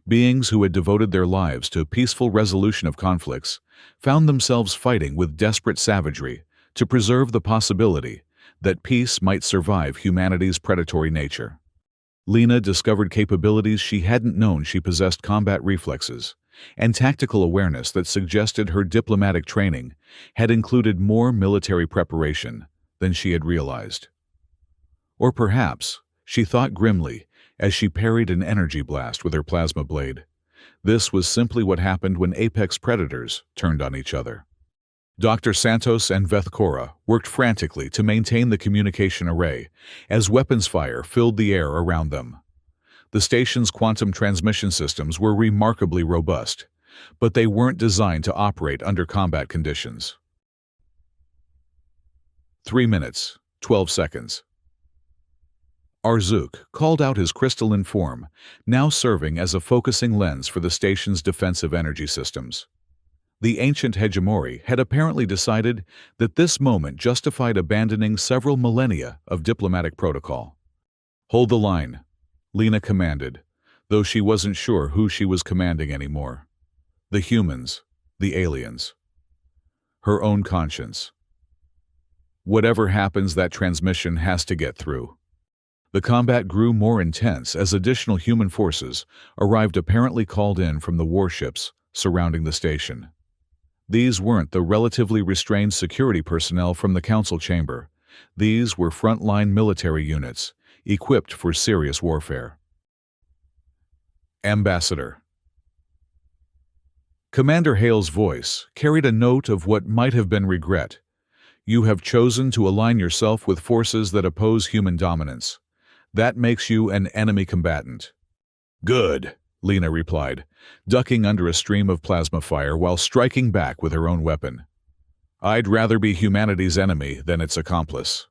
Beings who had devoted their lives to peaceful resolution of conflicts found themselves fighting with desperate savagery to preserve the possibility that peace might survive humanity's predatory nature. Lena discovered capabilities she hadn't known she possessed: combat reflexes and tactical awareness that suggested her diplomatic training had included more military preparation than she had realized. Or perhaps, she thought grimly as she parried an energy blast with her plasma blade, this was simply what happened when apex predators turned on each other. Dr. Santos and Vethkora worked frantically to maintain the communication array as weapons fire filled the air around them. The station's quantum transmission systems were remarkably robust, but they weren't designed to operate under combat conditions. 3 minutes, 12 seconds. Arzuk called out his crystalline form, now serving as a focusing lens for the station's defensive energy systems. The ancient hegemony had apparently decided that this moment justified abandoning several millennia of diplomatic protocol. "Hold the line," Lena commanded, though she wasn't sure who she was commanding anymore. The humans, the aliens. Her own conscience. Whatever happens, that transmission has to get through. The combat grew more intense as additional human forces arrived, apparently called in from the warships surrounding the station. These weren't the relatively restrained security personnel from the council chamber. These were frontline military units, equipped for serious warfare. Ambassador. Commander Hale's voice carried a note of what might have been regret. "You have chosen to align yourself with forces that oppose human dominance. That makes you an enemy combatant." "Good," Lena replied, ducking under a stream of plasma fire while striking back with her own weapon. "I'd rather be humanity's enemy than its accomplice."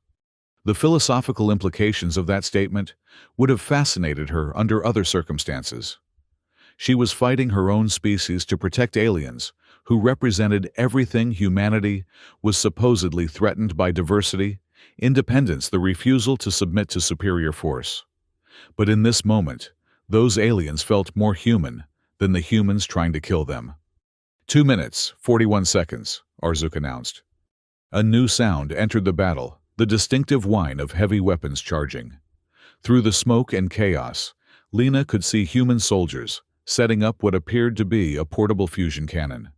The philosophical implications of that statement would have fascinated her under other circumstances. She was fighting her own species to protect aliens, who represented everything humanity was supposedly threatened by: diversity, independence, the refusal to submit to superior force. But in this moment, those aliens felt more human than the humans trying to kill them. 2 minutes, 41 seconds, Arzuk announced. A new sound entered the battle, the distinctive whine of heavy weapons charging. Through the smoke and chaos, Lena could see human soldiers setting up what appeared to be a portable fusion cannon.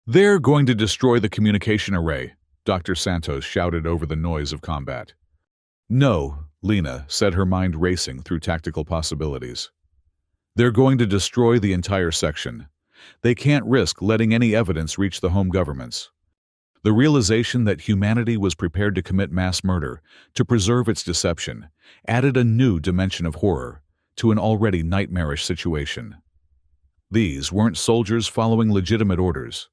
"They're going to destroy the communication array," Dr. Santos shouted over the noise of combat. "No," Lena said, her mind racing through tactical possibilities. "They're going to destroy the entire section. They can't risk letting any evidence reach the home governments." The realization that humanity was prepared to commit mass murder to preserve its deception added a new dimension of horror to an already nightmarish situation. These weren't soldiers following legitimate orders.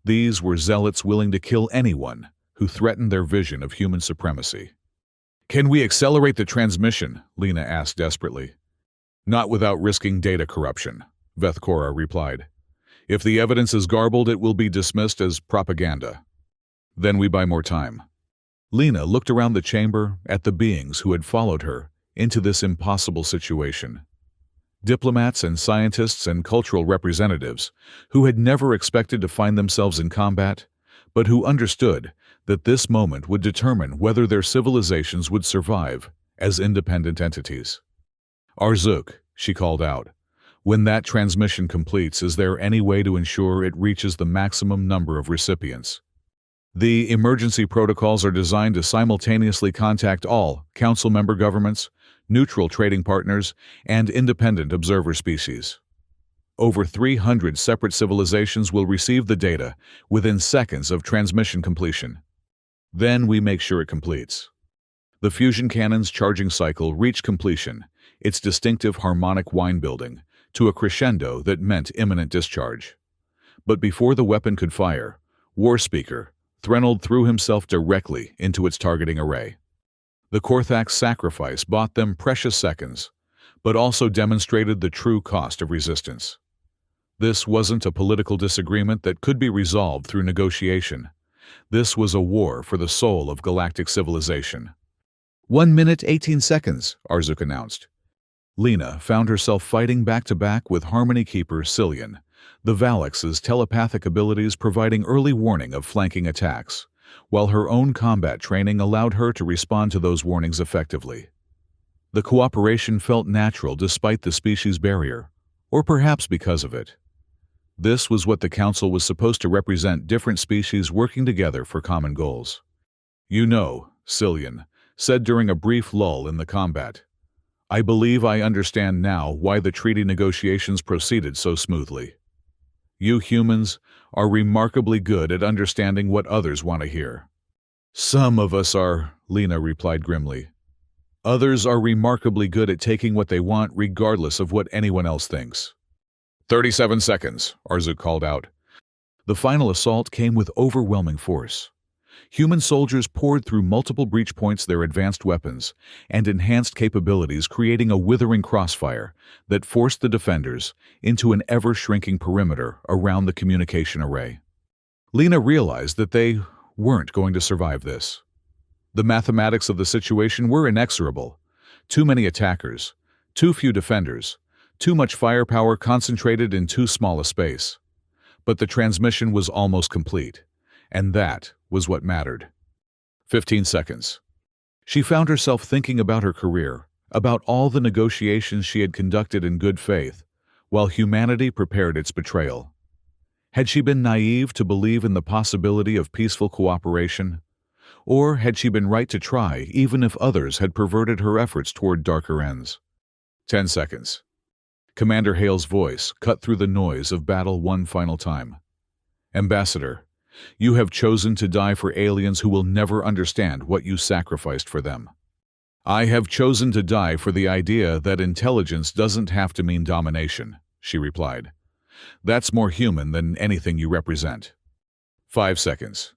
These were zealots willing to kill anyone who threatened their vision of human supremacy. "Can we accelerate the transmission?" Lena asked desperately. "Not without risking data corruption," Vethkora replied. "If the evidence is garbled, it will be dismissed as propaganda. Then we buy more time." Lena looked around the chamber at the beings who had followed her into this impossible situation. Diplomats and scientists and cultural representatives who had never expected to find themselves in combat, but who understood that this moment would determine whether their civilizations would survive as independent entities. "Arzuk," she called out, "when that transmission completes, is there any way to ensure it reaches the maximum number of recipients?" "The emergency protocols are designed to simultaneously contact all council member governments, neutral trading partners, and independent observer species. Over 300 separate civilizations will receive the data within seconds of transmission completion. Then we make sure it completes." The fusion cannon's charging cycle reached completion, its distinctive harmonic whine building to a crescendo that meant imminent discharge. But before the weapon could fire, War Speaker Threnald threw himself directly into its targeting array. The Korthak's sacrifice bought them precious seconds, but also demonstrated the true cost of resistance. This wasn't a political disagreement that could be resolved through negotiation. This was a war for the soul of galactic civilization. 1 minute, 18 seconds, Arzuk announced. Lena found herself fighting back-to-back with Harmony Keeper Cillian, the Valex's telepathic abilities providing early warning of flanking attacks, while her own combat training allowed her to respond to those warnings effectively. The cooperation felt natural despite the species barrier, or perhaps because of it. This was what the Council was supposed to represent: different species working together for common goals. "You know," Cillian said during a brief lull in the combat, "I believe I understand now why the treaty negotiations proceeded so smoothly." You humans are remarkably good at understanding what others want to hear. Some of us are, Lena replied grimly. Others are remarkably good at taking what they want regardless of what anyone else thinks. 37 seconds, Arzuk called out. The final assault came with overwhelming force. Human soldiers poured through multiple breach points their advanced weapons and enhanced capabilities, creating a withering crossfire that forced the defenders into an ever-shrinking perimeter around the communication array. Lena realized that they weren't going to survive this. The mathematics of the situation were inexorable. Too many attackers, too few defenders, too much firepower concentrated in too small a space. But the transmission was almost complete, and that was what mattered. 15 seconds. She found herself thinking about her career, about all the negotiations she had conducted in good faith, while humanity prepared its betrayal. Had she been naive to believe in the possibility of peaceful cooperation? Or had she been right to try, even if others had perverted her efforts toward darker ends? 10 seconds. Commander Hale's voice cut through the noise of battle one final time. Ambassador, you have chosen to die for aliens who will never understand what you sacrificed for them. I have chosen to die for the idea that intelligence doesn't have to mean domination, she replied. That's more human than anything you represent. 5 seconds.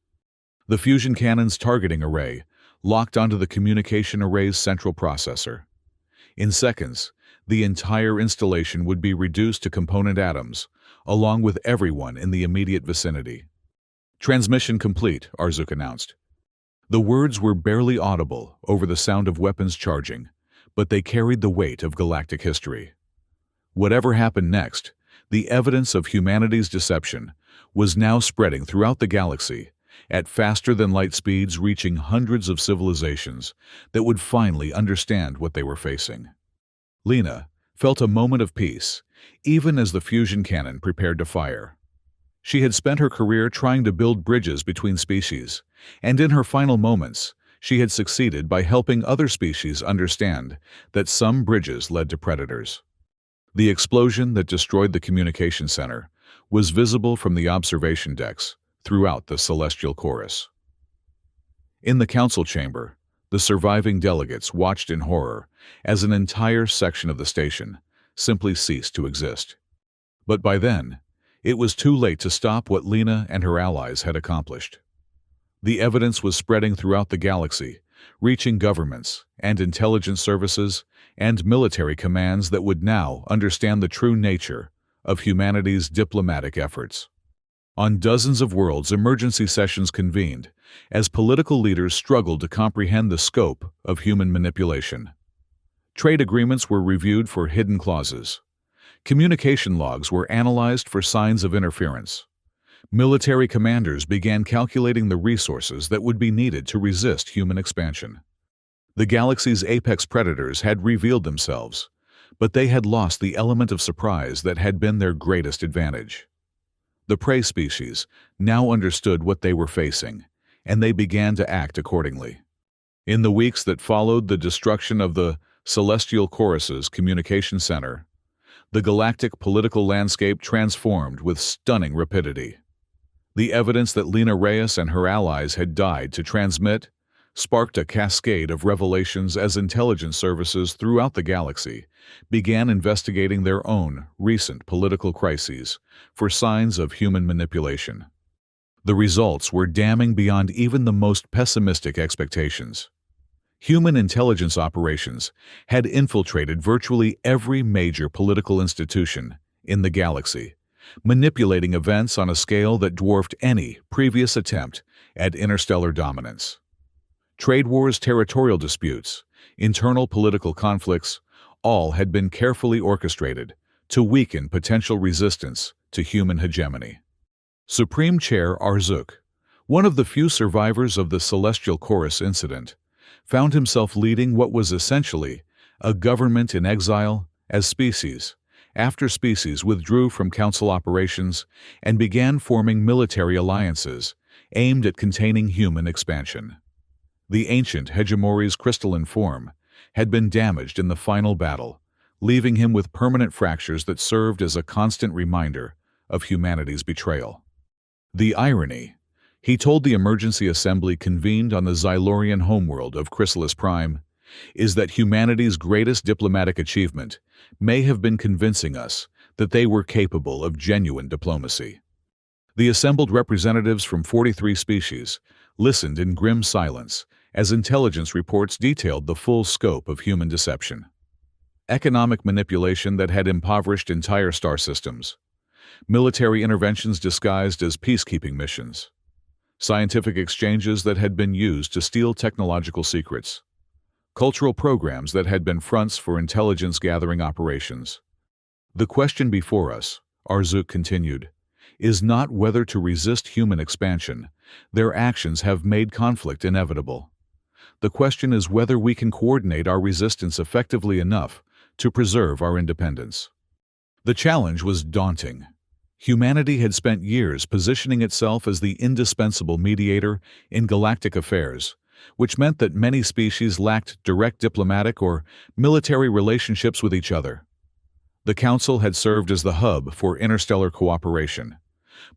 The fusion cannon's targeting array locked onto the communication array's central processor. In seconds, the entire installation would be reduced to component atoms, along with everyone in the immediate vicinity. Transmission complete, Arzuk announced. The words were barely audible over the sound of weapons charging, but they carried the weight of galactic history. Whatever happened next, the evidence of humanity's deception was now spreading throughout the galaxy at faster-than-light speeds, reaching hundreds of civilizations that would finally understand what they were facing. Lena felt a moment of peace, even as the fusion cannon prepared to fire. She had spent her career trying to build bridges between species, and in her final moments, she had succeeded by helping other species understand that some bridges led to predators. The explosion that destroyed the communication center was visible from the observation decks throughout the celestial chorus. In the council chamber, the surviving delegates watched in horror as an entire section of the station simply ceased to exist. But by then, it was too late to stop what Lena and her allies had accomplished. The evidence was spreading throughout the galaxy, reaching governments and intelligence services and military commands that would now understand the true nature of humanity's diplomatic efforts. On dozens of worlds, emergency sessions convened as political leaders struggled to comprehend the scope of human manipulation. Trade agreements were reviewed for hidden clauses. Communication logs were analyzed for signs of interference. Military commanders began calculating the resources that would be needed to resist human expansion. The galaxy's apex predators had revealed themselves, but they had lost the element of surprise that had been their greatest advantage. The prey species now understood what they were facing, and they began to act accordingly. In the weeks that followed the destruction of the Celestial Chorus's communication center, the galactic political landscape transformed with stunning rapidity. The evidence that Lena Reyes and her allies had died to transmit sparked a cascade of revelations as intelligence services throughout the galaxy began investigating their own recent political crises for signs of human manipulation. The results were damning beyond even the most pessimistic expectations. Human intelligence operations had infiltrated virtually every major political institution in the galaxy, manipulating events on a scale that dwarfed any previous attempt at interstellar dominance. Trade wars, territorial disputes, internal political conflicts, all had been carefully orchestrated to weaken potential resistance to human hegemony. Supreme Chair Arzuk, one of the few survivors of the Celestial Chorus incident, found himself leading what was essentially a government in exile as species after species withdrew from council operations and began forming military alliances aimed at containing human expansion. The ancient hegemory's crystalline form had been damaged in the final battle, leaving him with permanent fractures that served as a constant reminder of humanity's betrayal. The irony, he told the emergency assembly convened on the Xylorian homeworld of Chrysalis Prime, is that humanity's greatest diplomatic achievement may have been convincing us that they were capable of genuine diplomacy. The assembled representatives from 43 species listened in grim silence as intelligence reports detailed the full scope of human deception. Economic manipulation that had impoverished entire star systems, military interventions disguised as peacekeeping missions, scientific exchanges that had been used to steal technological secrets, cultural programs that had been fronts for intelligence-gathering operations. The question before us, Arzuk continued, is not whether to resist human expansion. Their actions have made conflict inevitable. The question is whether we can coordinate our resistance effectively enough to preserve our independence. The challenge was daunting. Humanity had spent years positioning itself as the indispensable mediator in galactic affairs, which meant that many species lacked direct diplomatic or military relationships with each other. The Council had served as the hub for interstellar cooperation.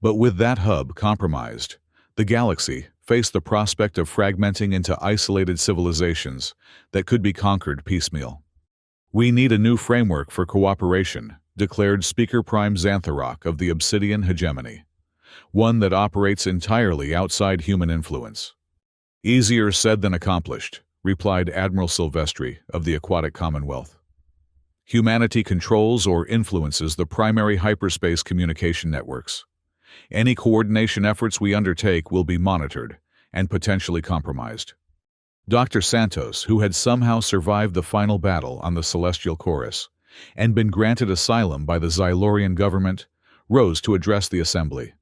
But with that hub compromised, the galaxy faced the prospect of fragmenting into isolated civilizations that could be conquered piecemeal. We need a new framework for cooperation, declared Speaker Prime Xantharok of the Obsidian Hegemony, one that operates entirely outside human influence. Easier said than accomplished, replied Admiral Silvestri of the Aquatic Commonwealth. Humanity controls or influences the primary hyperspace communication networks. Any coordination efforts we undertake will be monitored and potentially compromised. Dr. Santos, who had somehow survived the final battle on the Celestial Chorus and been granted asylum by the Xylorian government, rose to address the assembly.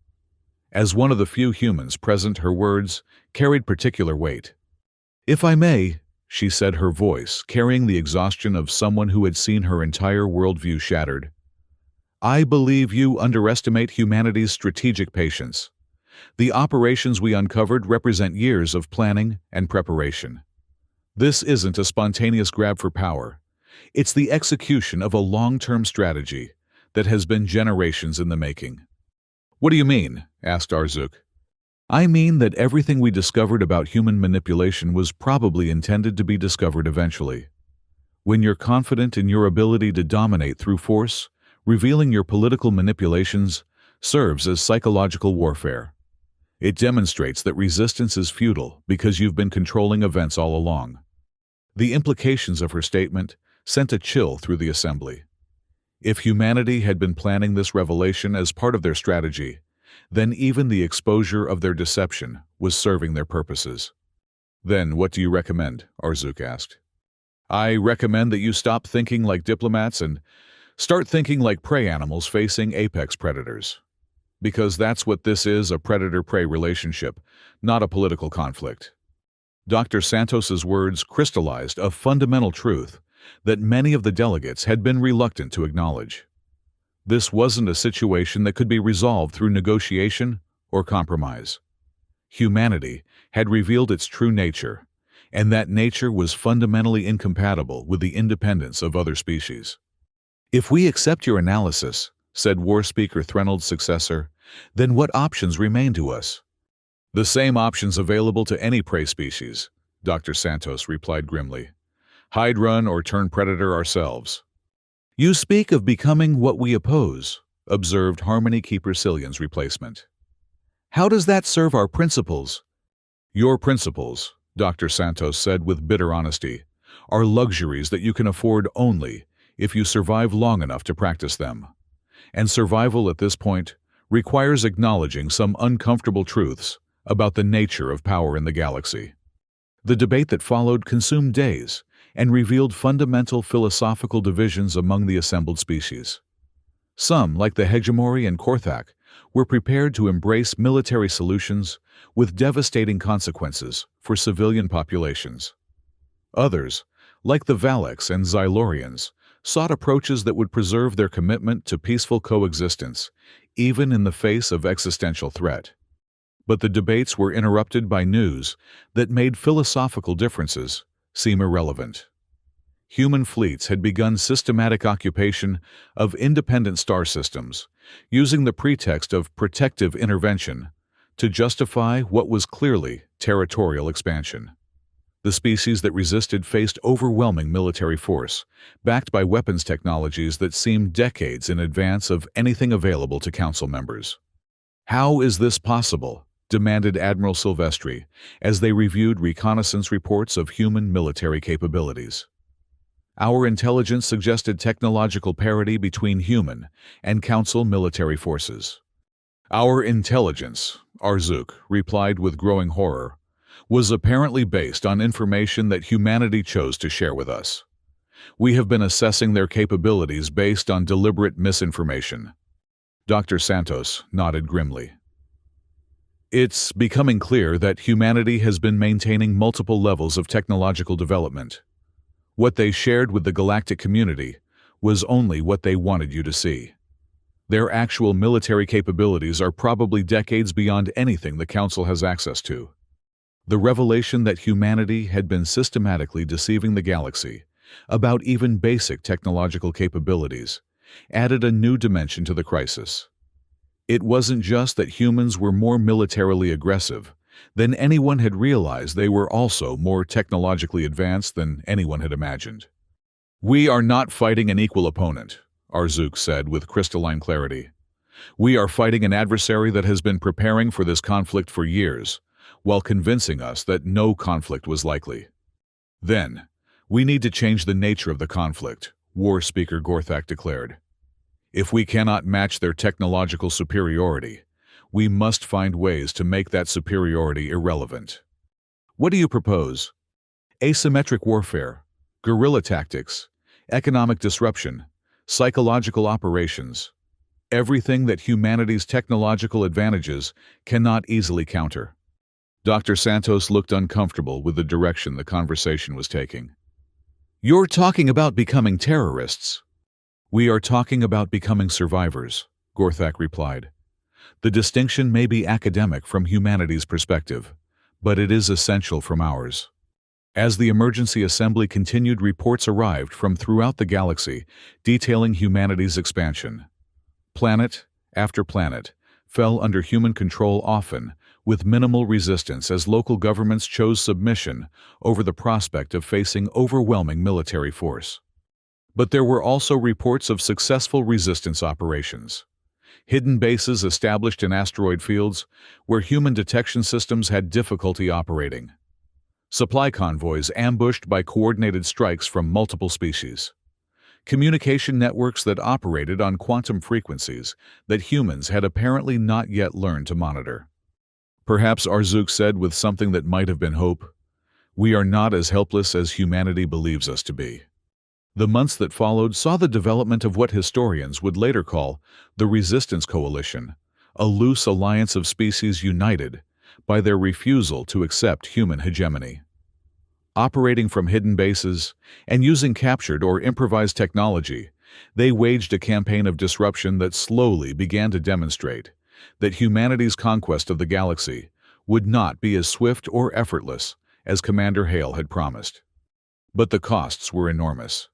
As one of the few humans present, her words carried particular weight. "If I may," she said, her voice carrying the exhaustion of someone who had seen her entire worldview shattered, "I believe you underestimate humanity's strategic patience. The operations we uncovered represent years of planning and preparation. This isn't a spontaneous grab for power. It's the execution of a long-term strategy that has been generations in the making." "What do you mean?" asked Arzuk. "I mean that everything we discovered about human manipulation was probably intended to be discovered eventually. When you're confident in your ability to dominate through force, revealing your political manipulations serves as psychological warfare. It demonstrates that resistance is futile because you've been controlling events all along." The implications of her statement sent a chill through the assembly. If humanity had been planning this revelation as part of their strategy, then even the exposure of their deception was serving their purposes. "Then what do you recommend?" Arzuk asked. "I recommend that you stop thinking like diplomats and start thinking like prey animals facing apex predators. Because that's what this is, a predator-prey relationship, not a political conflict." Dr. Santos's words crystallized a fundamental truth that many of the delegates had been reluctant to acknowledge. This wasn't a situation that could be resolved through negotiation or compromise. Humanity had revealed its true nature, and that nature was fundamentally incompatible with the independence of other species. "If we accept your analysis," said War Speaker Threnald's successor, "then what options remain to us?" "The same options available to any prey species," Dr. Santos replied grimly. "Hide, run, or turn predator ourselves." "You speak of becoming what we oppose," observed Harmony Keeper Cillian's replacement. "How does that serve our principles?" "Your principles," Dr. Santos said with bitter honesty, "are luxuries that you can afford only if you survive long enough to practice them. And survival at this point requires acknowledging some uncomfortable truths about the nature of power in the galaxy." The debate that followed consumed days and revealed fundamental philosophical divisions among the assembled species. Some, like the Hegemori and Korthak, were prepared to embrace military solutions with devastating consequences for civilian populations. Others, like the Valeks and Xylorians, sought approaches that would preserve their commitment to peaceful coexistence, even in the face of existential threat. But the debates were interrupted by news that made philosophical differences seem irrelevant. human fleets had begun systematic occupation of independent star systems, using the pretext of protective intervention to justify what was clearly territorial expansion. The species that resisted faced overwhelming military force, backed by weapons technologies that seemed decades in advance of anything available to Council members. "How is this possible?" demanded Admiral Silvestri as they reviewed reconnaissance reports of human military capabilities. "Our intelligence suggested technological parity between human and Council military forces." "Our intelligence," Arzuk replied with growing horror, "was apparently based on information that humanity chose to share with us. We have been assessing their capabilities based on deliberate misinformation." Dr. Santos nodded grimly. "It's becoming clear that humanity has been maintaining multiple levels of technological development. What they shared with the galactic community was only what they wanted you to see. Their actual military capabilities are probably decades beyond anything the Council has access to." The revelation that humanity had been systematically deceiving the galaxy about even basic technological capabilities added a new dimension to the crisis. It wasn't just that humans were more militarily aggressive than anyone had realized, they were also more technologically advanced than anyone had imagined. "We are not fighting an equal opponent," Arzuk said with crystalline clarity. "We are fighting an adversary that has been preparing for this conflict for years, while convincing us that no conflict was likely. Then, we need to change the nature of the conflict," War Speaker Gorthak declared. "If we cannot match their technological superiority, we must find ways to make that superiority irrelevant." "What do you propose?" "Asymmetric warfare, guerrilla tactics, economic disruption, psychological operations. Everything that humanity's technological advantages cannot easily counter." Dr. Santos looked uncomfortable with the direction the conversation was taking. "You're talking about becoming terrorists." "We are talking about becoming survivors," Gorthak replied. "The distinction may be academic from humanity's perspective, but it is essential from ours." As the emergency assembly continued, reports arrived from throughout the galaxy detailing humanity's expansion. Planet after planet fell under human control, often with minimal resistance, as local governments chose submission over the prospect of facing overwhelming military force. But there were also reports of successful resistance operations. Hidden bases established in asteroid fields where human detection systems had difficulty operating. Supply convoys ambushed by coordinated strikes from multiple species. Communication networks that operated on quantum frequencies that humans had apparently not yet learned to monitor. Perhaps Arzuk said with something that might have been hope, "We are not as helpless as humanity believes us to be." The months that followed saw the development of what historians would later call the Resistance Coalition, a loose alliance of species united by their refusal to accept human hegemony. Operating from hidden bases and using captured or improvised technology, they waged a campaign of disruption that slowly began to demonstrate that humanity's conquest of the galaxy would not be as swift or effortless as Commander Hale had promised. But the costs were enormous.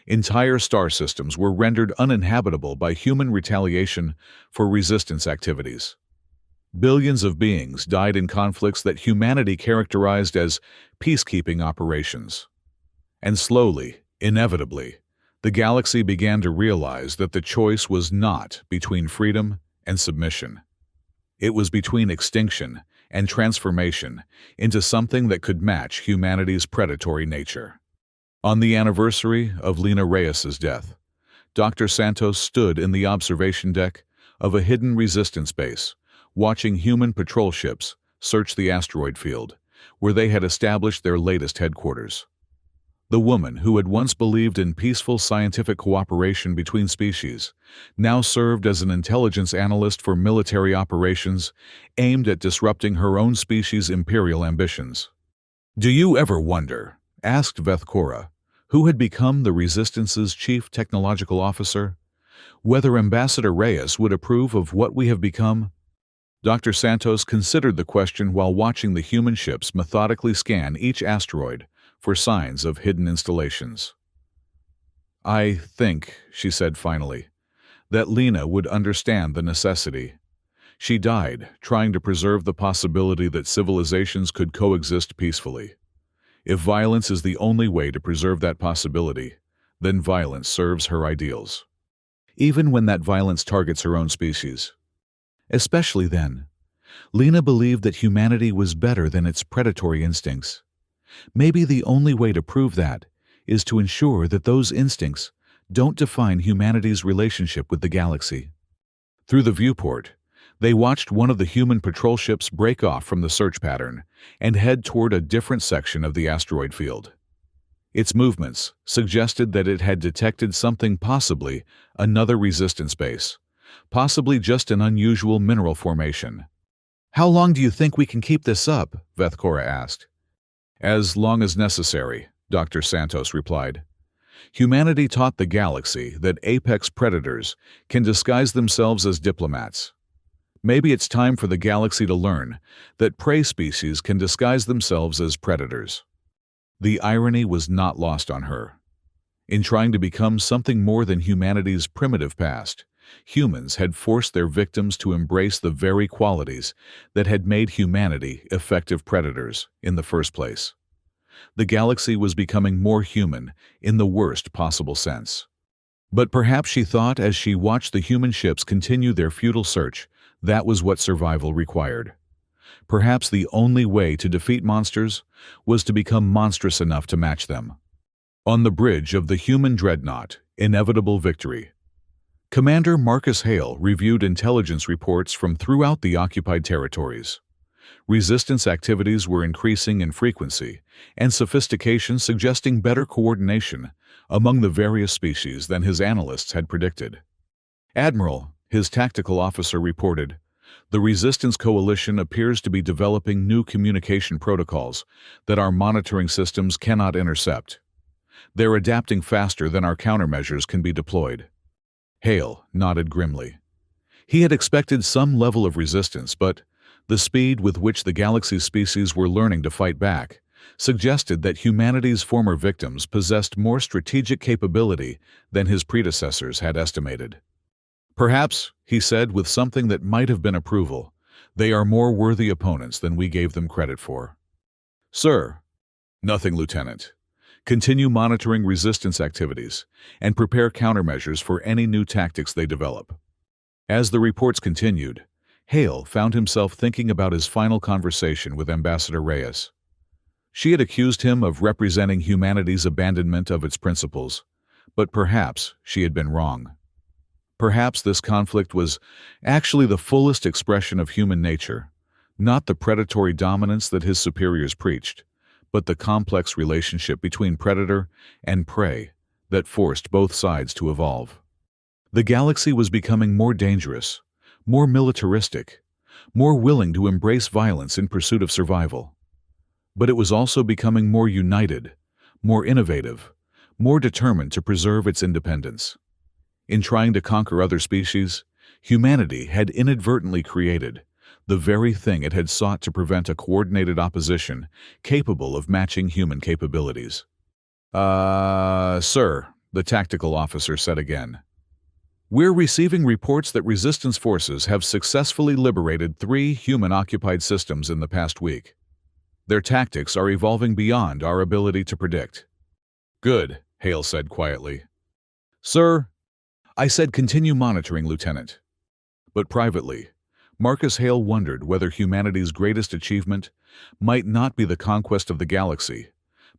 Entire star systems were rendered uninhabitable by human retaliation for resistance activities. Billions of beings died in conflicts that humanity characterized as peacekeeping operations. And slowly, inevitably, the galaxy began to realize that the choice was not between freedom and submission. It was between extinction and transformation into something that could match humanity's predatory nature. On the anniversary of Lena Reyes's death, Dr. Santos stood in the observation deck of a hidden resistance base, watching human patrol ships search the asteroid field, where they had established their latest headquarters. The woman who had once believed in peaceful scientific cooperation between species now served as an intelligence analyst for military operations aimed at disrupting her own species' imperial ambitions. "Do you ever wonder," asked Vethkora, who had become the Resistance's chief technological officer, "whether Ambassador Reyes would approve of what we have become?" Dr. Santos considered the question while watching the human ships methodically scan each asteroid for signs of hidden installations. I think, she said finally, that Lena would understand the necessity. She died, trying to preserve the possibility that civilizations could coexist peacefully. If violence is the only way to preserve that possibility, then violence serves her ideals. Even when that violence targets her own species. Especially then, Lena believed that humanity was better than its predatory instincts. Maybe the only way to prove that is to ensure that those instincts don't define humanity's relationship with the galaxy. Through the viewport, they watched one of the human patrol ships break off from the search pattern and head toward a different section of the asteroid field. Its movements suggested that it had detected something, possibly another resistance base, possibly just an unusual mineral formation. "How long do you think we can keep this up?" Vethkora asked. "As long as necessary," Dr. Santos replied. "Humanity taught the galaxy that apex predators can disguise themselves as diplomats. Maybe it's time for the galaxy to learn that prey species can disguise themselves as predators." The irony was not lost on her. In trying to become something more than humanity's primitive past, humans had forced their victims to embrace the very qualities that had made humanity effective predators in the first place. The galaxy was becoming more human in the worst possible sense. But perhaps she thought, as she watched the human ships continue their futile search, that was what survival required. Perhaps the only way to defeat monsters was to become monstrous enough to match them. On the bridge of the human dreadnought, Inevitable Victory, Commander Marcus Hale reviewed intelligence reports from throughout the occupied territories. Resistance activities were increasing in frequency and sophistication, suggesting better coordination among the various species than his analysts had predicted. "Admiral," his tactical officer reported, "the Resistance Coalition appears to be developing new communication protocols that our monitoring systems cannot intercept. They're adapting faster than our countermeasures can be deployed." Hale nodded grimly. He had expected some level of resistance, but the speed with which the galaxy's species were learning to fight back suggested that humanity's former victims possessed more strategic capability than his predecessors had estimated. "Perhaps," he said with something that might have been approval, "they are more worthy opponents than we gave them credit for." "Sir." "Nothing, Lieutenant. Continue monitoring resistance activities and prepare countermeasures for any new tactics they develop." As the reports continued, Hale found himself thinking about his final conversation with Ambassador Reyes. She had accused him of representing humanity's abandonment of its principles, but perhaps she had been wrong. Perhaps this conflict was actually the fullest expression of human nature, not the predatory dominance that his superiors preached, but the complex relationship between predator and prey that forced both sides to evolve. The galaxy was becoming more dangerous, more militaristic, more willing to embrace violence in pursuit of survival. But it was also becoming more united, more innovative, more determined to preserve its independence. In trying to conquer other species, humanity had inadvertently created the very thing it had sought to prevent: a coordinated opposition capable of matching human capabilities. Sir," the tactical officer said again. "We're receiving reports that resistance forces have successfully liberated 3 human-occupied systems in the past week. Their tactics are evolving beyond our ability to predict." "Good," Hale said quietly. "Sir," I said, "continue monitoring, Lieutenant." But privately, Marcus Hale wondered whether humanity's greatest achievement might not be the conquest of the galaxy,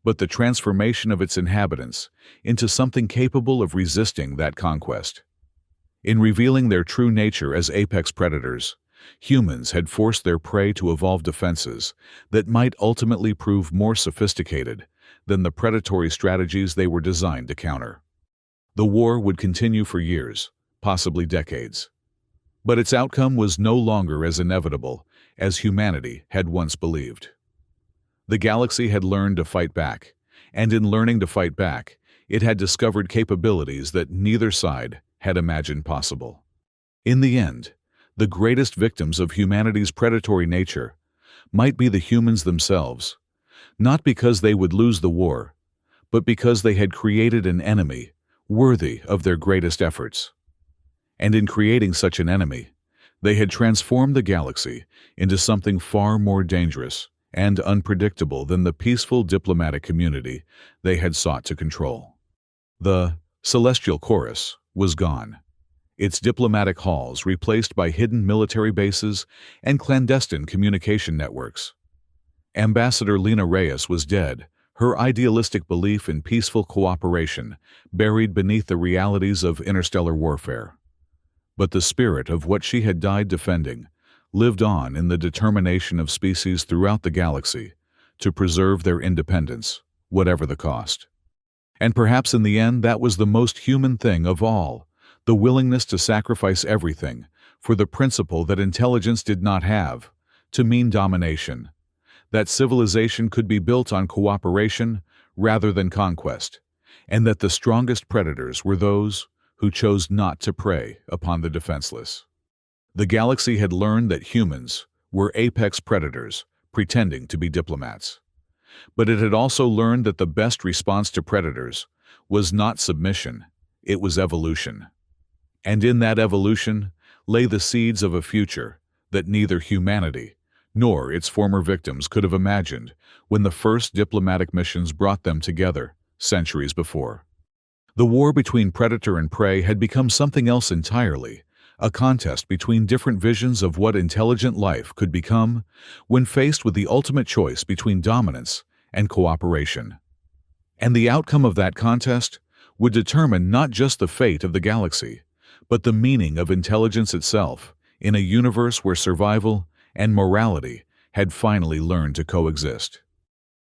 but the transformation of its inhabitants into something capable of resisting that conquest. In revealing their true nature as apex predators, humans had forced their prey to evolve defenses that might ultimately prove more sophisticated than the predatory strategies they were designed to counter. The war would continue for years, possibly decades. But its outcome was no longer as inevitable as humanity had once believed. The galaxy had learned to fight back, and in learning to fight back, it had discovered capabilities that neither side had imagined possible. In the end, the greatest victims of humanity's predatory nature might be the humans themselves, not because they would lose the war, but because they had created an enemy worthy of their greatest efforts. And in creating such an enemy, they had transformed the galaxy into something far more dangerous and unpredictable than the peaceful diplomatic community they had sought to control. The Celestial Chorus was gone, its diplomatic halls replaced by hidden military bases and clandestine communication networks. Ambassador Lena Reyes was dead, her idealistic belief in peaceful cooperation buried beneath the realities of interstellar warfare. But the spirit of what she had died defending lived on in the determination of species throughout the galaxy to preserve their independence, whatever the cost. And perhaps in the end that was the most human thing of all, the willingness to sacrifice everything for the principle that intelligence did not have, to mean domination, that civilization could be built on cooperation rather than conquest, and that the strongest predators were those who chose not to prey upon the defenseless. The galaxy had learned that humans were apex predators pretending to be diplomats. But it had also learned that the best response to predators was not submission, it was evolution. And in that evolution lay the seeds of a future that neither humanity nor its former victims could have imagined when the first diplomatic missions brought them together centuries before. The war between predator and prey had become something else entirely, a contest between different visions of what intelligent life could become when faced with the ultimate choice between dominance and cooperation. And the outcome of that contest would determine not just the fate of the galaxy, but the meaning of intelligence itself in a universe where survival and morality had finally learned to coexist.